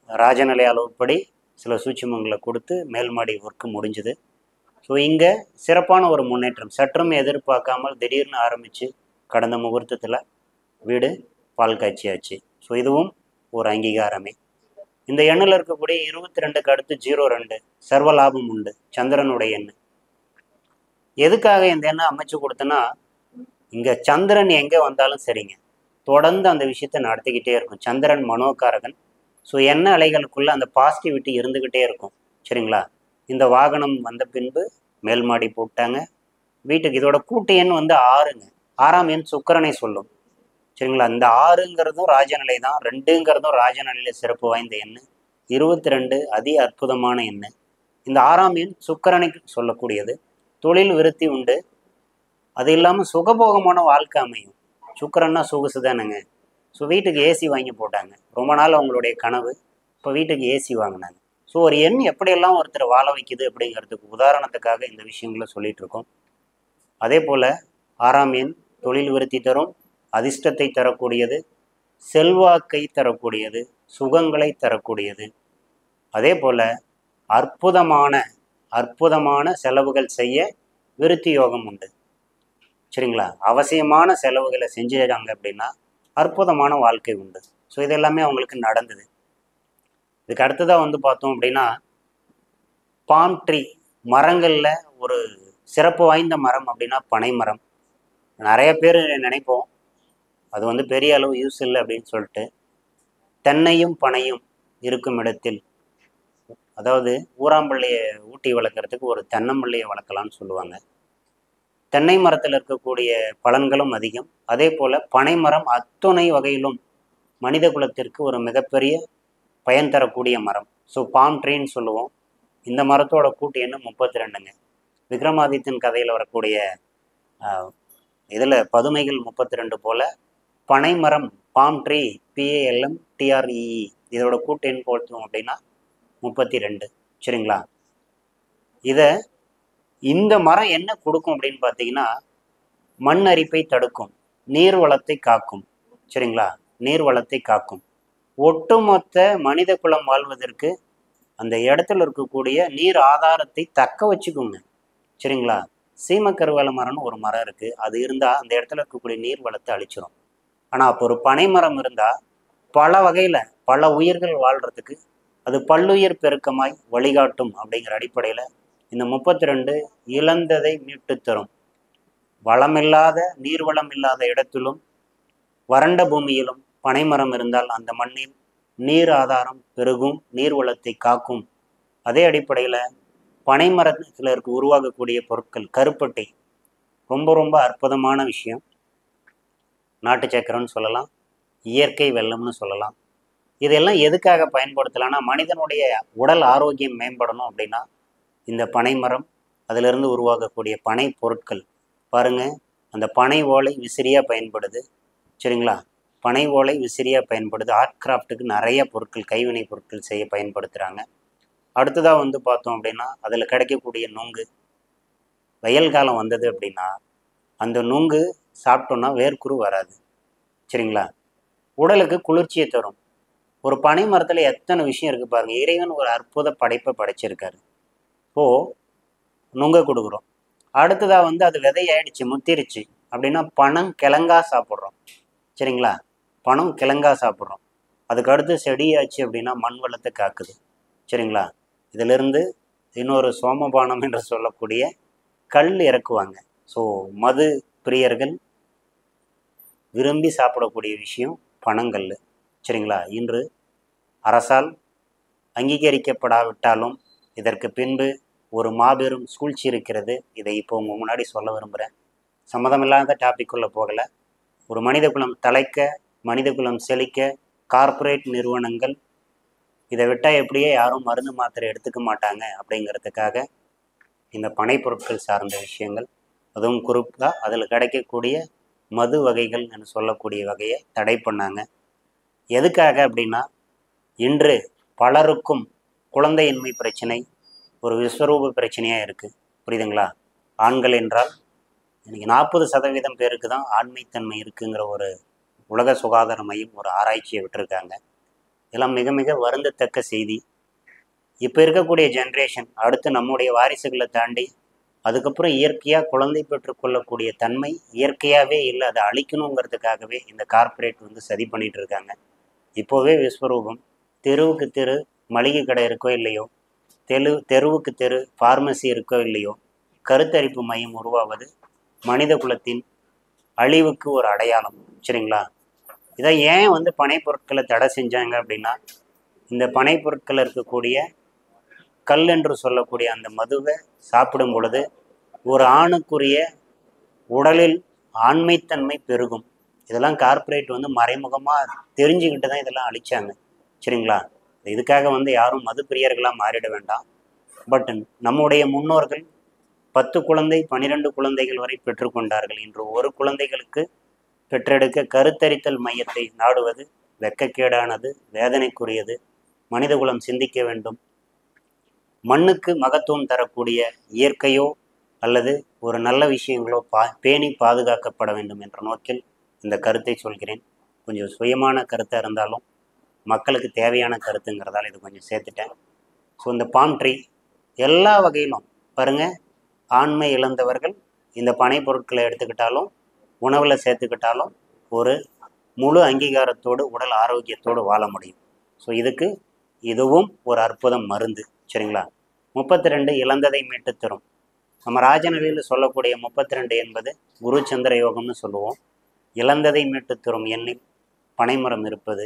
ராஜநிலை அளவுப்படி சில சூட்சுமங்களை கொடுத்து மேல் மாடி ஒர்க்கு முடிஞ்சுது. ஸோ இங்கே சிறப்பான ஒரு முன்னேற்றம், சற்றும் எதிர்பார்க்காமல் திடீர்னு ஆரம்பித்து கடந்த முகூர்த்தத்தில் வீடு பால் காய்ச்சியாச்சு. ஸோ இதுவும் ஒரு அங்கீகாரமே. இந்த எண்ணில் இருக்கக்கூடிய 22க்கு அடுத்து 02 சர்வ லாபம் உண்டு, சந்திரனுடைய எண். எதுக்காக இந்த எண்ணை அமைச்சு கொடுத்தேன்னா, இங்கே சந்திரன் எங்கே வந்தாலும் சரிங்க, தொடர்ந்து அந்த விஷயத்தை நடத்திக்கிட்டே இருக்கும். சந்திரன் மனோகாரகன். ஸோ எண்ண அலைகளுக்குள்ளே அந்த பாசிட்டிவிட்டி இருந்துக்கிட்டே இருக்கும். சரிங்களா, இந்த வாகனம் வந்த பின்பு மேல் மாடி போட்டாங்க வீட்டுக்கு. இதோட கூட்டு எண் 6ங்க. 6ஆம் எண் சுக்கிரனை சொல்லும். சரிங்களா, இந்த 6ங்கிறதும் ராஜநிலை தான், 2ங்கிறதும் ராஜநிலையில் சிறப்பு வாய்ந்த எண், 22 அதி அற்புதமான எண். இந்த 6ஆம் எண் சுக்கிரனை சொல்லக்கூடியது. தொழில் விருத்தி உண்டு, அது இல்லாமல் சுகபோகமான வாழ்க்கை அமையும். சுக்கிரன்னா சொகுசு தானேங்க. ஸோ வீட்டுக்கு ஏசி வாங்கி போட்டாங்க. ரொம்ப நாள் அவங்களுடைய கனவு, இப்போ வீட்டுக்கு ஏசி வாங்கினாங்க. ஸோ ஒரு எண் எப்படியெல்லாம் ஒருத்தர் வாழ வைக்குது அப்படிங்கிறதுக்கு உதாரணத்துக்காக இந்த விஷயங்களை சொல்லிட்டு இருக்கோம். அதே போல் 6ஆம் எண் தொழில் விருத்தி தரும், அதிர்ஷ்டத்தை தரக்கூடியது, செல்வாக்கை தரக்கூடியது, சுகங்களை தரக்கூடியது. அதே போல் அற்புதமான செலவுகள் செய்ய விருத்தி யோகம் உண்டு. சரிங்களா, அவசியமான செலவுகளை செஞ்சுறாங்க அப்படின்னா அற்புதமான வாழ்க்கை உண்டு. ஸோ இது எல்லாமே அவங்களுக்கு நடந்தது. இதுக்கு அடுத்ததாக பார்த்தோம் அப்படின்னா பாம் ட்ரீ, மரங்களில் ஒரு சிறப்பு வாய்ந்த மரம் அப்படின்னா பனை மரம். நிறைய பேர் நினைப்போம் அது பெரிய அளவு யூஸ் இல்லை அப்படின்னு சொல்லிட்டு. தென்னையும் பனையும் இருக்கும் இடத்தில் அதாவது ஊராம்பள்ளியை ஊட்டி வளர்க்குறதுக்கு ஒரு தென்னம்பிள்ளையை வளர்க்கலான்னு சொல்லுவாங்க. தென்னை மரத்தில் இருக்கக்கூடிய பலன்களும் அதிகம். அதே போல் பனைமரம் அத்துணை வகையிலும் மனித குலத்திற்கு ஒரு மிகப்பெரிய பயன் தரக்கூடிய மரம். ஸோ பாம் ட்ரீன்னு சொல்லுவோம். இந்த மரத்தோட கூட்டு எண்ணு 32ங்க. விக்ரமாதித்தன் கதையில் வரக்கூடிய இதில் பதுமைகள் 32 போல் பனைமரம் பாம் ட்ரீ PALMTREE இதோட கூட்டு எண் போட்டோம் அப்படின்னா 32. சரிங்களா? இந்த மரம் என்ன கொடுக்கும் அப்படின்னு பார்த்தீங்கன்னா, மண் அரிப்பை தடுக்கும், நீர் வளத்தை காக்கும். சரிங்களா? நீர் வளத்தை காக்கும். ஒட்டுமொத்த மனித குலம் வாழ்வதற்கு அந்த இடத்துல இருக்கக்கூடிய நீர் ஆதாரத்தை தக்க வச்சுக்கோங்க. சரிங்களா? சீமக்கருவேல மரம்னு ஒரு மரம் இருக்குது. அது இருந்தால் அந்த இடத்துல இருக்கக்கூடிய நீர் வளத்தை அழிச்சிடும். ஆனால் அப்போ ஒரு பனை மரம் இருந்தால் பல வகையில் பல உயிர்கள் வாழ்கிறதுக்கு அது பல்லுயிர் பெருக்கமாய் வழிகாட்டும். அப்படிங்கிற அடிப்படையில் இந்த 32 இழந்ததை மீட்டு தரும். வளமில்லாத நீர்வளம் இல்லாத இடத்திலும் வறண்ட பூமியிலும் பனைமரம் இருந்தால் அந்த மண்ணில் நீர் ஆதாரம் பெருகும், நீர் வளத்தை காக்கும். அதே அடிப்படையில் பனைமரத்தில் உருவாகக்கூடிய பொருட்கள் கருப்பட்டை ரொம்ப ரொம்ப அற்புதமான விஷயம். நாட்டு சக்கரம்னு சொல்லலாம், இயற்கை வெல்லம்னு சொல்லலாம். இதெல்லாம் எதுக்காக பயன்படுத்தலாம்னா, மனிதனுடைய உடல் ஆரோக்கியம் மேம்படணும் அப்படின்னா இந்த பனைமரம், அதிலிருந்து உருவாகக்கூடிய பனை பொருட்கள் பாருங்கள். அந்த பனை ஓலை விசிறியாக பயன்படுது. சரிங்களா? பனை ஓலை விசிறியாக பயன்படுது. ஆர்ட் கிராஃப்ட்டுக்கு நிறைய பொருட்கள், கைவினை பொருட்கள் செய்ய பயன்படுத்துகிறாங்க. அடுத்ததாக பார்த்தோம் அப்படின்னா அதில் கிடைக்கக்கூடிய நுங்கு. வெயில் காலம் வந்தது அப்படின்னா அந்த நுங்கு சாப்பிட்டோன்னா வேர்க்குரு வராது. சரிங்களா? உடலுக்கு குளிர்ச்சியை தரும். ஒரு பனை மரத்தில் எத்தனை விஷயம் இருக்குது பாருங்கள். இறைவன் ஒரு அற்புத படைப்பை படைச்சிருக்காரு. இப்போது நுங்க கொடுக்குறோம். அடுத்ததாக அது விதையாயிடுச்சு, முத்திருச்சு அப்படின்னா பனம் கிழங்கா சாப்பிட்றோம். சரிங்களா? பனம் கிழங்கா சாப்பிட்றோம். அதுக்கு அடுத்து செடியாச்சு அப்படின்னா மண் வளத்தை காக்குது. சரிங்களா? இதிலிருந்து இன்னொரு சோமபானம் என்று சொல்லக்கூடிய கல் இறக்குவாங்க. ஸோ மது பிரியர்கள் விரும்பி சாப்பிடக்கூடிய விஷயம் பனங்கல். சரிங்களா? இன்று அரசால் அங்கீகரிக்கப்படாவிட்டாலும் இதற்கு பின்பு ஒரு மாபெரும் சூழ்ச்சி இருக்கிறது. இதை இப்போ உங்கள் முன்னாடி சொல்ல விரும்புகிறேன். சம்மதமில்லாத டாபிக்குள்ளே போகலை. ஒரு மனித குலம் தலைக்க, மனித குலம் செழிக்க கார்ப்பரேட் நிறுவனங்கள் இதை விட்டால் எப்படியே யாரும் மருந்து மாத்திரை எடுத்துக்க மாட்டாங்க அப்படிங்கிறதுக்காக இந்த பனை பொருட்கள் சார்ந்த விஷயங்கள், அதுவும் குறிப்பாக அதில் கிடைக்கக்கூடிய மது வகைகள் என்று சொல்லக்கூடிய வகையை தடை பண்ணாங்க. எதுக்காக அப்படின்னா, இன்று பலருக்கும் குழந்தையின்மை பிரச்சனை ஒரு விஸ்வரூப பிரச்சனையாக இருக்குது. புரியுதுங்களா? ஆண்கள் என்றால் இன்றைக்கி 40% பேருக்கு தான் ஆண்மைத்தன்மை இருக்குங்கிற ஒரு உலக சுகாதார மையம் ஒரு ஆராய்ச்சியை விட்டுருக்காங்க. இதெல்லாம் மிக மிக வருந்தத்தக்க செய்தி. இப்போ இருக்கக்கூடிய ஜென்ரேஷன் அடுத்து நம்முடைய வாரிசுகளை தாண்டி அதுக்கப்புறம் இயற்கையாக குழந்தை பெற்றுக்கொள்ளக்கூடிய தன்மை இயற்கையாகவே இல்லை. அதை அழிக்கணுங்கிறதுக்காகவே இந்த கார்ப்பரேட் சதி பண்ணிகிட்டு இருக்காங்க. இப்போவே விஸ்வரூபம் தெருவுக்கு தெரு மளிகை கடை இருக்கோ இல்லையோ, தெருவுக்கு தெரு ஃபார்மசி இருக்கோ இல்லையோ, கருத்தரிப்பு மையம் உருவாவது மனித குலத்தின் அழிவுக்கு ஒரு அடையாளம். சரிங்களா? இதை ஏன் பனை பொருட்களை தடை செஞ்சாங்க அப்படின்னா, இந்த பனை பொருட்கள் இருக்கக்கூடிய கல் என்று சொல்லக்கூடிய அந்த மதுவை சாப்பிடும் பொழுது ஒரு ஆணுக்குரிய உடலில் ஆண்மைத்தன்மை பெருகும். இதெல்லாம் கார்ப்பரேட் மறைமுகமாக தெரிஞ்சுக்கிட்டு தான் இதெல்லாம் அழிச்சாங்க. சரிங்களா? இதுக்காக யாரும் மது பிரியர்களாக மாறிட வேண்டாம். பட் நம்முடைய முன்னோர்கள் 10 குழந்தை 12 குழந்தைகள் வரை பெற்றுக்கொண்டார்கள். இன்று ஒரு குழந்தைகளுக்கு பெற்றெடுக்க கருத்தரித்தல் மையத்தை நாடுவது வெட்கக்கேடானது, வேதனைக்குரியது. மனிதகுலம் சிந்திக்க வேண்டும். மண்ணுக்கு மகத்துவம் தரக்கூடிய இயற்கையோ அல்லது ஒரு நல்ல விஷயங்களோ பேணி பாதுகாக்கப்பட வேண்டும் என்ற நோக்கில் இந்த கருத்தை சொல்கிறேன். கொஞ்சம் சுயமான கருத்தாக இருந்தாலும் மக்களுக்கு தேவையான கருத்துங்கிறதால இது கொஞ்சம் சேர்த்துட்டேன். ஸோ இந்த பாம் ட்ரீ எல்லா வகையிலும் பாருங்கள், ஆண்மை இழந்தவர்கள் இந்த பனை பொருட்களை எடுத்துக்கிட்டாலும் உணவில் சேர்த்துக்கிட்டாலும் ஒரு முழு அங்கீகாரத்தோடு உடல் ஆரோக்கியத்தோடு வாழ முடியும். ஸோ இதுவும் ஒரு அற்புதம் மருந்து. சரிங்களா? 32 இழந்ததை மீட்டு தரும். நம்ம ராஜநிலையில் சொல்லக்கூடிய 32 என்பது குரு சந்திர யோகம்னு சொல்லுவோம். இழந்ததை மீட்டு தரும் எண்ணில் பனைமரம் இருப்பது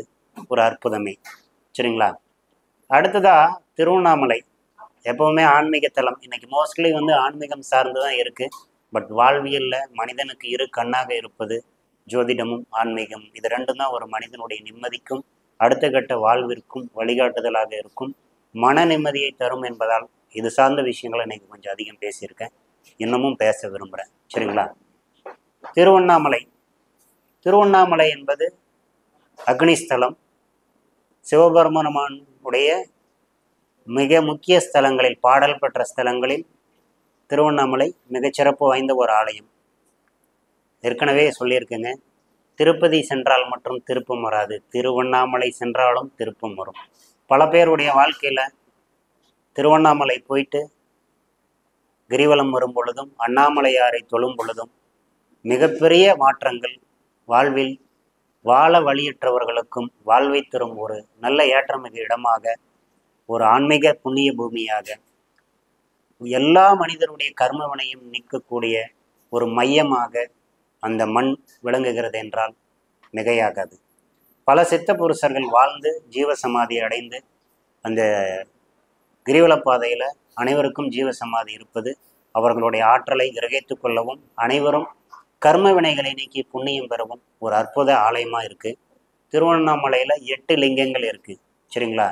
ஒரு அற்புதமே. சரிங்களா? அடுத்ததாக திருவண்ணாமலை எப்போவுமே ஆன்மீக தலம். இன்னைக்கு மோஸ்ட்லி வந்து ஆன்மீகம் சார்ந்து தான் இருக்குது. பட் வாழ்வியலில் மனிதனுக்கு இரு கண்ணாக இருப்பது ஜோதிடமும் ஆன்மீகம். இது ரெண்டும் தான் ஒரு மனிதனுடைய நிம்மதிக்கும் அடுத்த கட்ட வாழ்விற்கும் வழிகாட்டுதலாக இருக்கும், மன நிம்மதியை தரும் என்பதால் இது சார்ந்த விஷயங்களை இன்னைக்கு கொஞ்சம் அதிகம் பேசியிருக்கேன். இன்னமும் பேச விரும்புகிறேன். சரிங்களா? திருவண்ணாமலை. திருவண்ணாமலை என்பது அக்னிஸ்தலம். சிவபெருமானுடைய மிக முக்கிய ஸ்தலங்களில், பாடல் பெற்ற ஸ்தலங்களில் திருவண்ணாமலை மிகச்சிறப்பு வாய்ந்த ஒரு ஆலயம். ஏற்கனவே சொல்லியிருக்கேங்க, திருப்பதி சென்றால் மற்றும் திருப்பம் வராது, திருவண்ணாமலை சென்றாலும் திருப்பம் வரும். பல பேருடைய வாழ்க்கையில் திருவண்ணாமலை போயிட்டு கிரிவலம் வரும் பொழுதும் அண்ணாமலையாரை தொழும் பொழுதும் மிகப்பெரிய மாற்றங்கள் வாழ்வில் வாழ வழியற்றவர்களுக்கும் வாழ்வை தரும் ஒரு நல்ல ஏற்றமிகு இடமாக, ஒரு ஆன்மீக புண்ணிய பூமியாக, எல்லா மனிதருடைய கர்மவினையும் நீக்கக்கூடிய ஒரு மையமாக அந்த மண் விளங்குகிறது என்றால் மிகையாகாது. பல சித்த புருஷர்கள் வாழ்ந்து ஜீவசமாதி அடைந்து அந்த கிரிவல பாதையில் அனைவருக்கும் ஜீவசமாதி இருப்பது அவர்களுடைய ஆற்றலை கிரகித்து கொள்ளவும் அனைவரும் கர்ம வினைகளை நீக்கி புண்ணியம் பெறவும் ஒரு அற்புத ஆலயமாக இருக்குது. திருவண்ணாமலையில் 8 லிங்கங்கள் இருக்குது. சரிங்களா?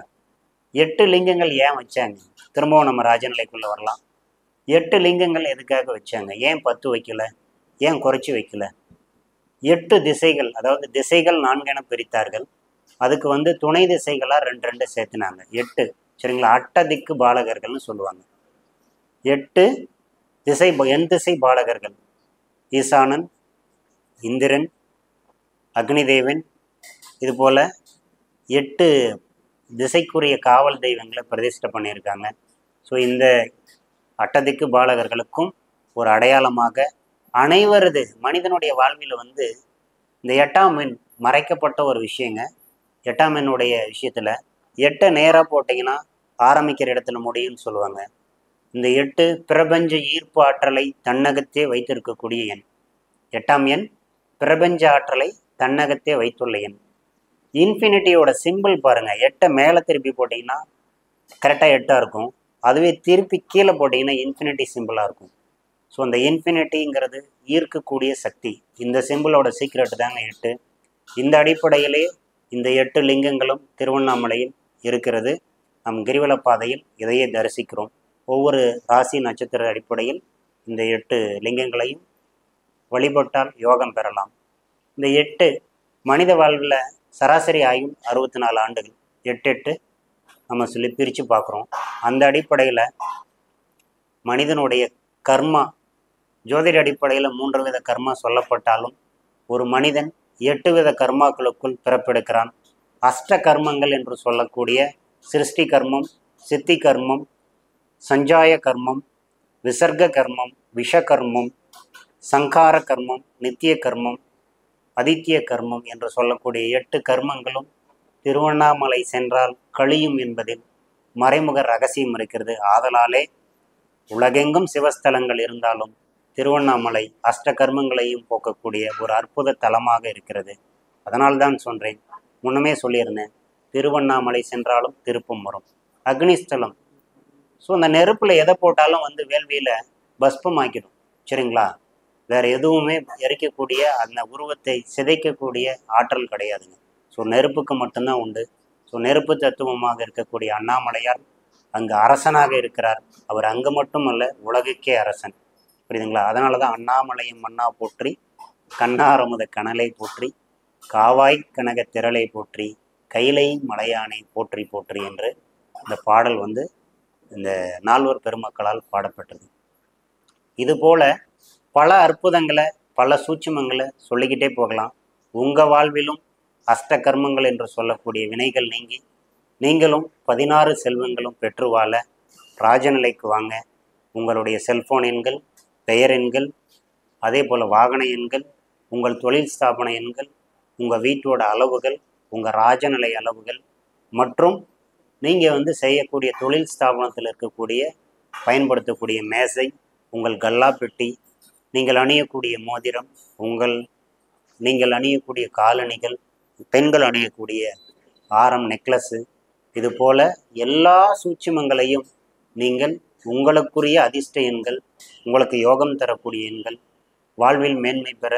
8 லிங்கங்கள் ஏன் வச்சாங்க? திரும்பவும் நம்ம ராஜநிலைக்குள்ளே வரலாம். 8 லிங்கங்கள் எதுக்காக வச்சாங்க? ஏன் 10 வைக்கல? ஏன் குறைச்சி வைக்கல? 8 திசைகள், அதாவது திசைகள் 4 என பிரித்தார்கள். அதுக்கு வந்து துணை திசைகளாக 2 சேர்த்துனாங்க. 8. சரிங்களா? அட்ட திக்கு பாலகர்கள்னு சொல்லுவாங்க. 8 திசை, எண் திசை பாலகர்கள்: ஈசானன், இந்திரன், அக்னிதேவன். இது போல் 8 திசைக்குரிய காவல் தெய்வங்களை பிரதிஷ்டை பண்ணியிருக்காங்க. ஸோ இந்த அட்டதிக்கு பாலகர்களுக்கும் ஒரு அடையாளமாக அனைவரது மனிதனுடைய வாழ்வில் வந்து இந்த 8ஆம் எண் மறைக்கப்பட்ட ஒரு விஷயங்க. 8ஆம் எண்ணுடைய விஷயத்தில் 8 நேராக போட்டிங்கன்னா ஆரம்பிக்கிற இடத்துல முடியும்னு சொல்லுவாங்க. இந்த 8 பிரபஞ்ச ஈர்ப்பு ஆற்றலை தன்னகத்தே வைத்திருக்கக்கூடிய எண். 8ஆம் எண் பிரபஞ்ச ஆற்றலை தன்னகத்தே வைத்துள்ள எண். இன்ஃபினிட்டியோட சிம்பிள் பாருங்கள். 8 மேலே திருப்பி போட்டிங்கன்னா கரெக்டாக 8ஆக இருக்கும். அதுவே திருப்பி கீழே போட்டிங்கன்னா இன்ஃபினிட்டி சிம்பிளாக இருக்கும். ஸோ அந்த இன்ஃபினிட்டிங்கிறது ஈர்க்கக்கூடிய சக்தி. இந்த சிம்பிளோட சீக்ரெட் தாங்க 8. இந்த அடிப்படையிலே இந்த 8 லிங்கங்களும் திருவண்ணாமலையில் இருக்கிறது. நம் கிரிவல பாதையில் இதையே தரிசிக்கிறோம். ஒவ்வொரு ராசி நட்சத்திர அடிப்படையில் இந்த 8 லிங்கங்களையும் வழிபட்டால் யோகம் பெறலாம். இந்த 8 மனித வாழ்வில் சராசரி ஆயும் 64 ஆண்டுகள். 8 நம்ம சொல்லி பிரித்து பார்க்குறோம். அந்த அடிப்படையில் மனிதனுடைய கர்மா, ஜோதிட அடிப்படையில் 3 வித கர்மா சொல்லப்பட்டாலும் ஒரு மனிதன் 8 வித கர்மாக்களுக்குள் பிறப்பெடுக்கிறான். அஷ்ட கர்மங்கள் என்று சொல்லக்கூடிய சிருஷ்டி கர்மம், சித்தி கர்மம், சஞ்சாய கர்மம், விசர்க கர்மம், விஷகர்மம், சங்கார கர்மம், நித்திய கர்மம், அதித்திய கர்மம் என்று சொல்லக்கூடிய 8 கர்மங்களும் திருவண்ணாமலை சென்றால் கழியும் என்பதில் மறைமுக ரகசியம் இருக்கிறது. ஆதலாலே உலகெங்கும் சிவஸ்தலங்கள் இருந்தாலும் திருவண்ணாமலை அஷ்ட கர்மங்களையும் போக்கக்கூடிய ஒரு அற்புத தலமாக இருக்கிறது. அதனால்தான் சொல்கிறேன், முன்னமே சொல்லியிருந்தேன், திருவண்ணாமலை சென்றாலும் திருப்பம் வரும். அக்னிஸ்தலம். ஸோ அந்த நெருப்பில் எதை போட்டாலும் வந்து வேள்வியில் பஸ்பமாக்கிடும். சரிங்களா? வேறு எதுவுமே எரிக்கக்கூடிய அந்த உருவத்தை சிதைக்கக்கூடிய ஆற்றல் கிடையாதுங்க. ஸோ நெருப்புக்கு மட்டும்தான் உண்டு. ஸோ நெருப்பு தத்துவமாக இருக்கக்கூடிய அண்ணாமலையார் அங்கு அரசனாக இருக்கிறார். அவர் அங்கு மட்டுமல்ல, உலகுக்கே அரசன். புரியுதுங்களா? அதனால தான் அண்ணாமலையும் மன்னா போற்றி, கண்ணாரமுத கனலை போற்றி, காவாய் கனக திரளை போற்றி, கைலை மலையானை போற்றி போற்றி என்று இந்த பாடல் வந்து இந்த 4 பெருமக்களால் பாடப்பட்டது. இதுபோல பல அற்புதங்களை, பல சூட்சுமங்களை சொல்லிக்கிட்டே போகலாம். உங்கள் வாழ்விலும் அஷ்ட கர்மங்கள் என்று சொல்லக்கூடிய வினைகள் நீங்கி நீங்களும் 16 செல்வங்களும் பெற்று வாழ ராஜநிலைக்கு வாங்க. உங்களுடைய செல்போன் எண்கள், பெயர் எண்கள், அதே போல் வாகன எண்கள், உங்கள் தொழில் ஸ்தாபன எண்கள், உங்கள் வீட்டோட அளவுகள், உங்கள் ராஜநிலை அளவுகள் மற்றும் நீங்கள் வந்து செய்யக்கூடிய தொழில் ஸ்தாபனத்தில் இருக்கக்கூடிய பயன்படுத்தக்கூடிய மேசை, உங்கள் கல்லா பெட்டி, நீங்கள் அணியக்கூடிய மோதிரம், நீங்கள் அணியக்கூடிய காலணிகள், பெண்கள் அணியக்கூடிய ஆரம், நெக்லஸ்ஸு, இது போல எல்லா சூட்சுமங்களையும் நீங்கள் உங்களுக்குரிய அதிர்ஷ்ட எண்கள், உங்களுக்கு யோகம் தரக்கூடிய எண்கள், வாழ்வில் மேன்மை பெற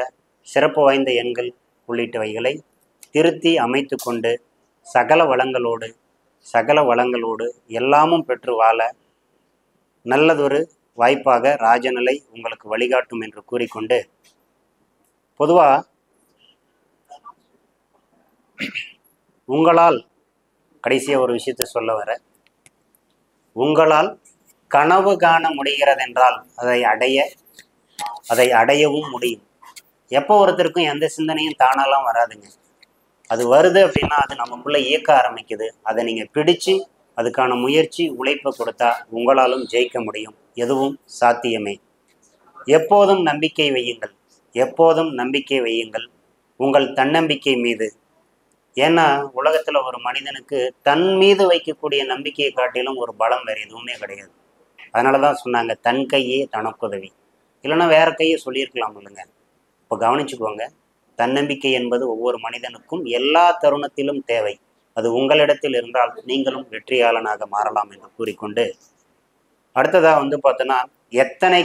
சிறப்பு வாய்ந்த எண்கள் உள்ளிட்டவைகளை திருத்தி அமைத்து கொண்டு சகல வளங்களோடு எல்லாமும் பெற்று வாழ நல்லதொரு வாய்ப்பாக ராஜநிலை உங்களுக்கு வழிகாட்டும் என்று கூறிக்கொண்டு, பொதுவாக உங்களால் கடைசியாக ஒரு விஷயத்தை சொல்ல வர, உங்களால் கனவு காண முடிகிறதென்றால் அதை அடையவும் முடியும். எப்போ ஒருத்தருக்கும் எந்த சிந்தனையும் தானாலாம் வராதுங்க. அது வருது அப்படின்னா அது நமக்குள்ள இயக்க ஆரம்பிக்குது. அதை நீங்கள் பிடிச்சு அதுக்கான முயற்சி உழைப்பை கொடுத்தா உங்களாலும் ஜெயிக்க முடியும். எதுவும் சாத்தியமே. எப்போதும் நம்பிக்கை வையுங்கள், எப்போதும் நம்பிக்கை வையுங்கள் உங்கள் தன்னம்பிக்கை மீது. ஏன்னா உலகத்தில் ஒரு மனிதனுக்கு தன் மீது வைக்கக்கூடிய நம்பிக்கையை காட்டிலும் ஒரு பலம் வேறு எதுவுமே கிடையாது. அதனால தான் சொன்னாங்க, தன் கையே தனக்குதவி. இல்லைன்னா வேற கையை சொல்லியிருக்கலாம் இல்லைங்க. இப்போ கவனிச்சுக்கோங்க, தன்னம்பிக்கை என்பது ஒவ்வொரு மனிதனுக்கும் எல்லா தருணத்திலும் தேவை. அது உங்களிடத்தில் இருந்தால் நீங்களும் வெற்றியாளனாக மாறலாம் என்று கூறிக்கொண்டு, அடுத்ததாக பார்த்தோன்னா, எத்தனை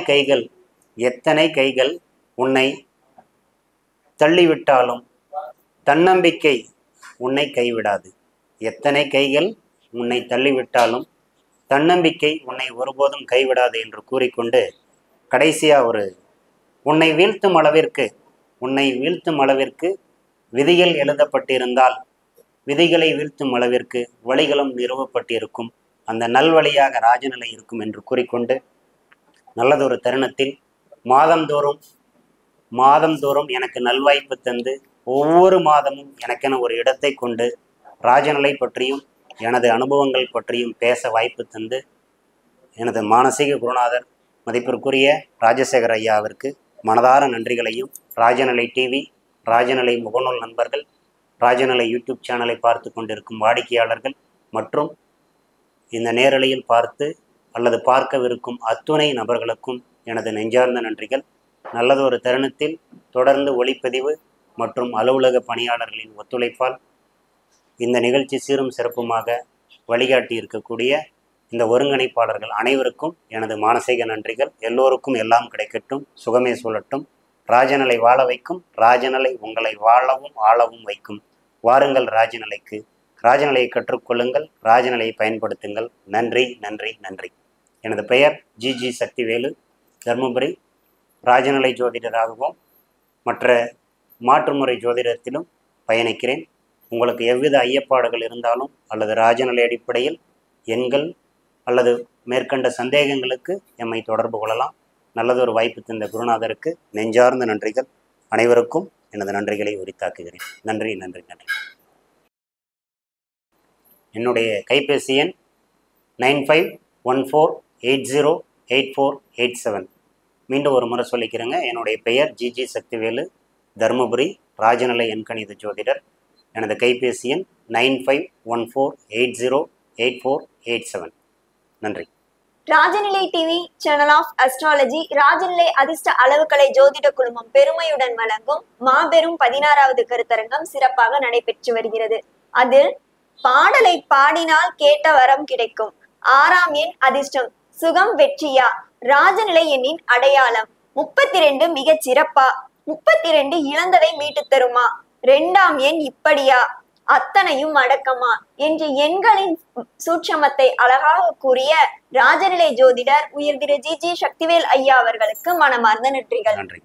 கைகள் உன்னை தள்ளிவிட்டாலும் தன்னம்பிக்கை உன்னை கைவிடாது. எத்தனை கைகள் உன்னை தள்ளிவிட்டாலும் தன்னம்பிக்கை உன்னை ஒருபோதும் கைவிடாது என்று கூறிக்கொண்டு, கடைசியாக உன்னை வீழ்த்தும் அளவிற்கு விதிகள் எழுதப்பட்டிருந்தால் விதிகளை வீழ்த்தும் அளவிற்கு வழிகளும் நிறுவப்பட்டிருக்கும். அந்த நல்வழியாக ராஜநிலை இருக்கும் என்று கூறிக்கொண்டு, நல்லதொரு தருணத்தில் மாதந்தோறும் எனக்கு நல்வாய்ப்பு தந்து ஒவ்வொரு மாதமும் எனக்கென ஒரு இடத்தை கொண்டு ராஜநிலை பற்றியும் எனது அனுபவங்கள் பற்றியும் பேச வாய்ப்பு தந்து எனது மானசீக குருநாதர் மதிப்பிற்குரிய ராஜசேகர் ஐயாவிற்கு மனதார நன்றிகளையும், ராஜநிலை டிவி, ராஜநிலை முகநூல் நண்பர்கள், ராஜநிலை யூடியூப் சேனலை பார்த்து கொண்டிருக்கும் வாடிக்கையாளர்கள் மற்றும் இந்த நேரலையில் பார்த்து அல்லது பார்க்கவிருக்கும் அத்துணை நபர்களுக்கும் எனது நெஞ்சார்ந்த நன்றிகள். நல்லதொரு தருணத்தில் தொடர்ந்து ஒளிப்பதிவு மற்றும் அலுவலக பணியாளர்களின் ஒத்துழைப்பால் இந்த நிகழ்ச்சி சீரும் சிறப்புமாக வழிகாட்டி இருக்கக்கூடிய இந்த ஒருங்கிணைப்பாளர்கள் அனைவருக்கும் எனது மானசீக நன்றிகள். எல்லோருக்கும் எல்லாம் கிடைக்கட்டும், சுகமே சொல்லட்டும். ராஜநிலை வாழ வைக்கும், ராஜநிலை உங்களை வாழவும் ஆளவும் வைக்கும். வாருங்கள் ராஜநிலைக்கு. ராஜநிலையை கற்றுக்கொள்ளுங்கள், ராஜநிலையை பயன்படுத்துங்கள். நன்றி நன்றி நன்றி. எனது பெயர் ஜி சக்திவேலு. தர்மபுரி ராஜநிலை ஜோதிடராகவும் மற்ற மாற்றுமுறை ஜோதிடத்திலும் பயணிக்கிறேன். உங்களுக்கு எவ்வித ஐயப்பாடுகள் இருந்தாலும் அல்லது ராஜநிலை அடிப்படையில் எண்கள் அல்லது மேற்கண்ட சந்தேகங்களுக்கு எம்மை தொடர்பு கொள்ளலாம். நல்லதொரு வாய்ப்பு தந்த குருநாதருக்கு நெஞ்சார்ந்த நன்றிகள். அனைவருக்கும் எனது நன்றிகளை உரித்தாக்குகிறேன். நன்றி நன்றி நன்றி. என்னுடைய கைபேசி எண் 9514808487. மீண்டும் ஒரு முறை சொல்லிக்கிறேங்க. என்னுடைய பெயர் ஜி சக்திவேலு, தர்மபுரி ராஜநிலை எண்கணித ஜோதிடர். எனது கைபேசி எண் 9514808487. நன்றி. Rajanilai TV channel of astrology Rajanilai அதிர்ஷ்ட அளவுக்கலை ஜோதிட குழுமம் பெருமையுடன் வழங்கும் மாபெரும் 16வது கருத்தரங்கம் சிறப்பாக நடைபெற்று வருகிறது. அதில் பாடலை பாடினால் கேட்ட வரம் கிடைக்கும், 6ஆம் எண் அதிர்ஷ்டம், சுகம் வெற்றியா, ராஜநிலை எண்ணின் அடையாளம், 32 மிகச் சிறப்பா, 32 இழந்ததை மீட்டு தருமா, 2ஆம் எண் இப்படியா, அத்தனையும் அடக்கமா என்று எண்களின் சூட்சமத்தை அழகாக கூறிய ராஜநிலை ஜோதிடர் உயர் திரு ஜி சக்திவேல் ஐயா அவர்களுக்கு மனமார்ந்த நன்றிகள். நன்றி.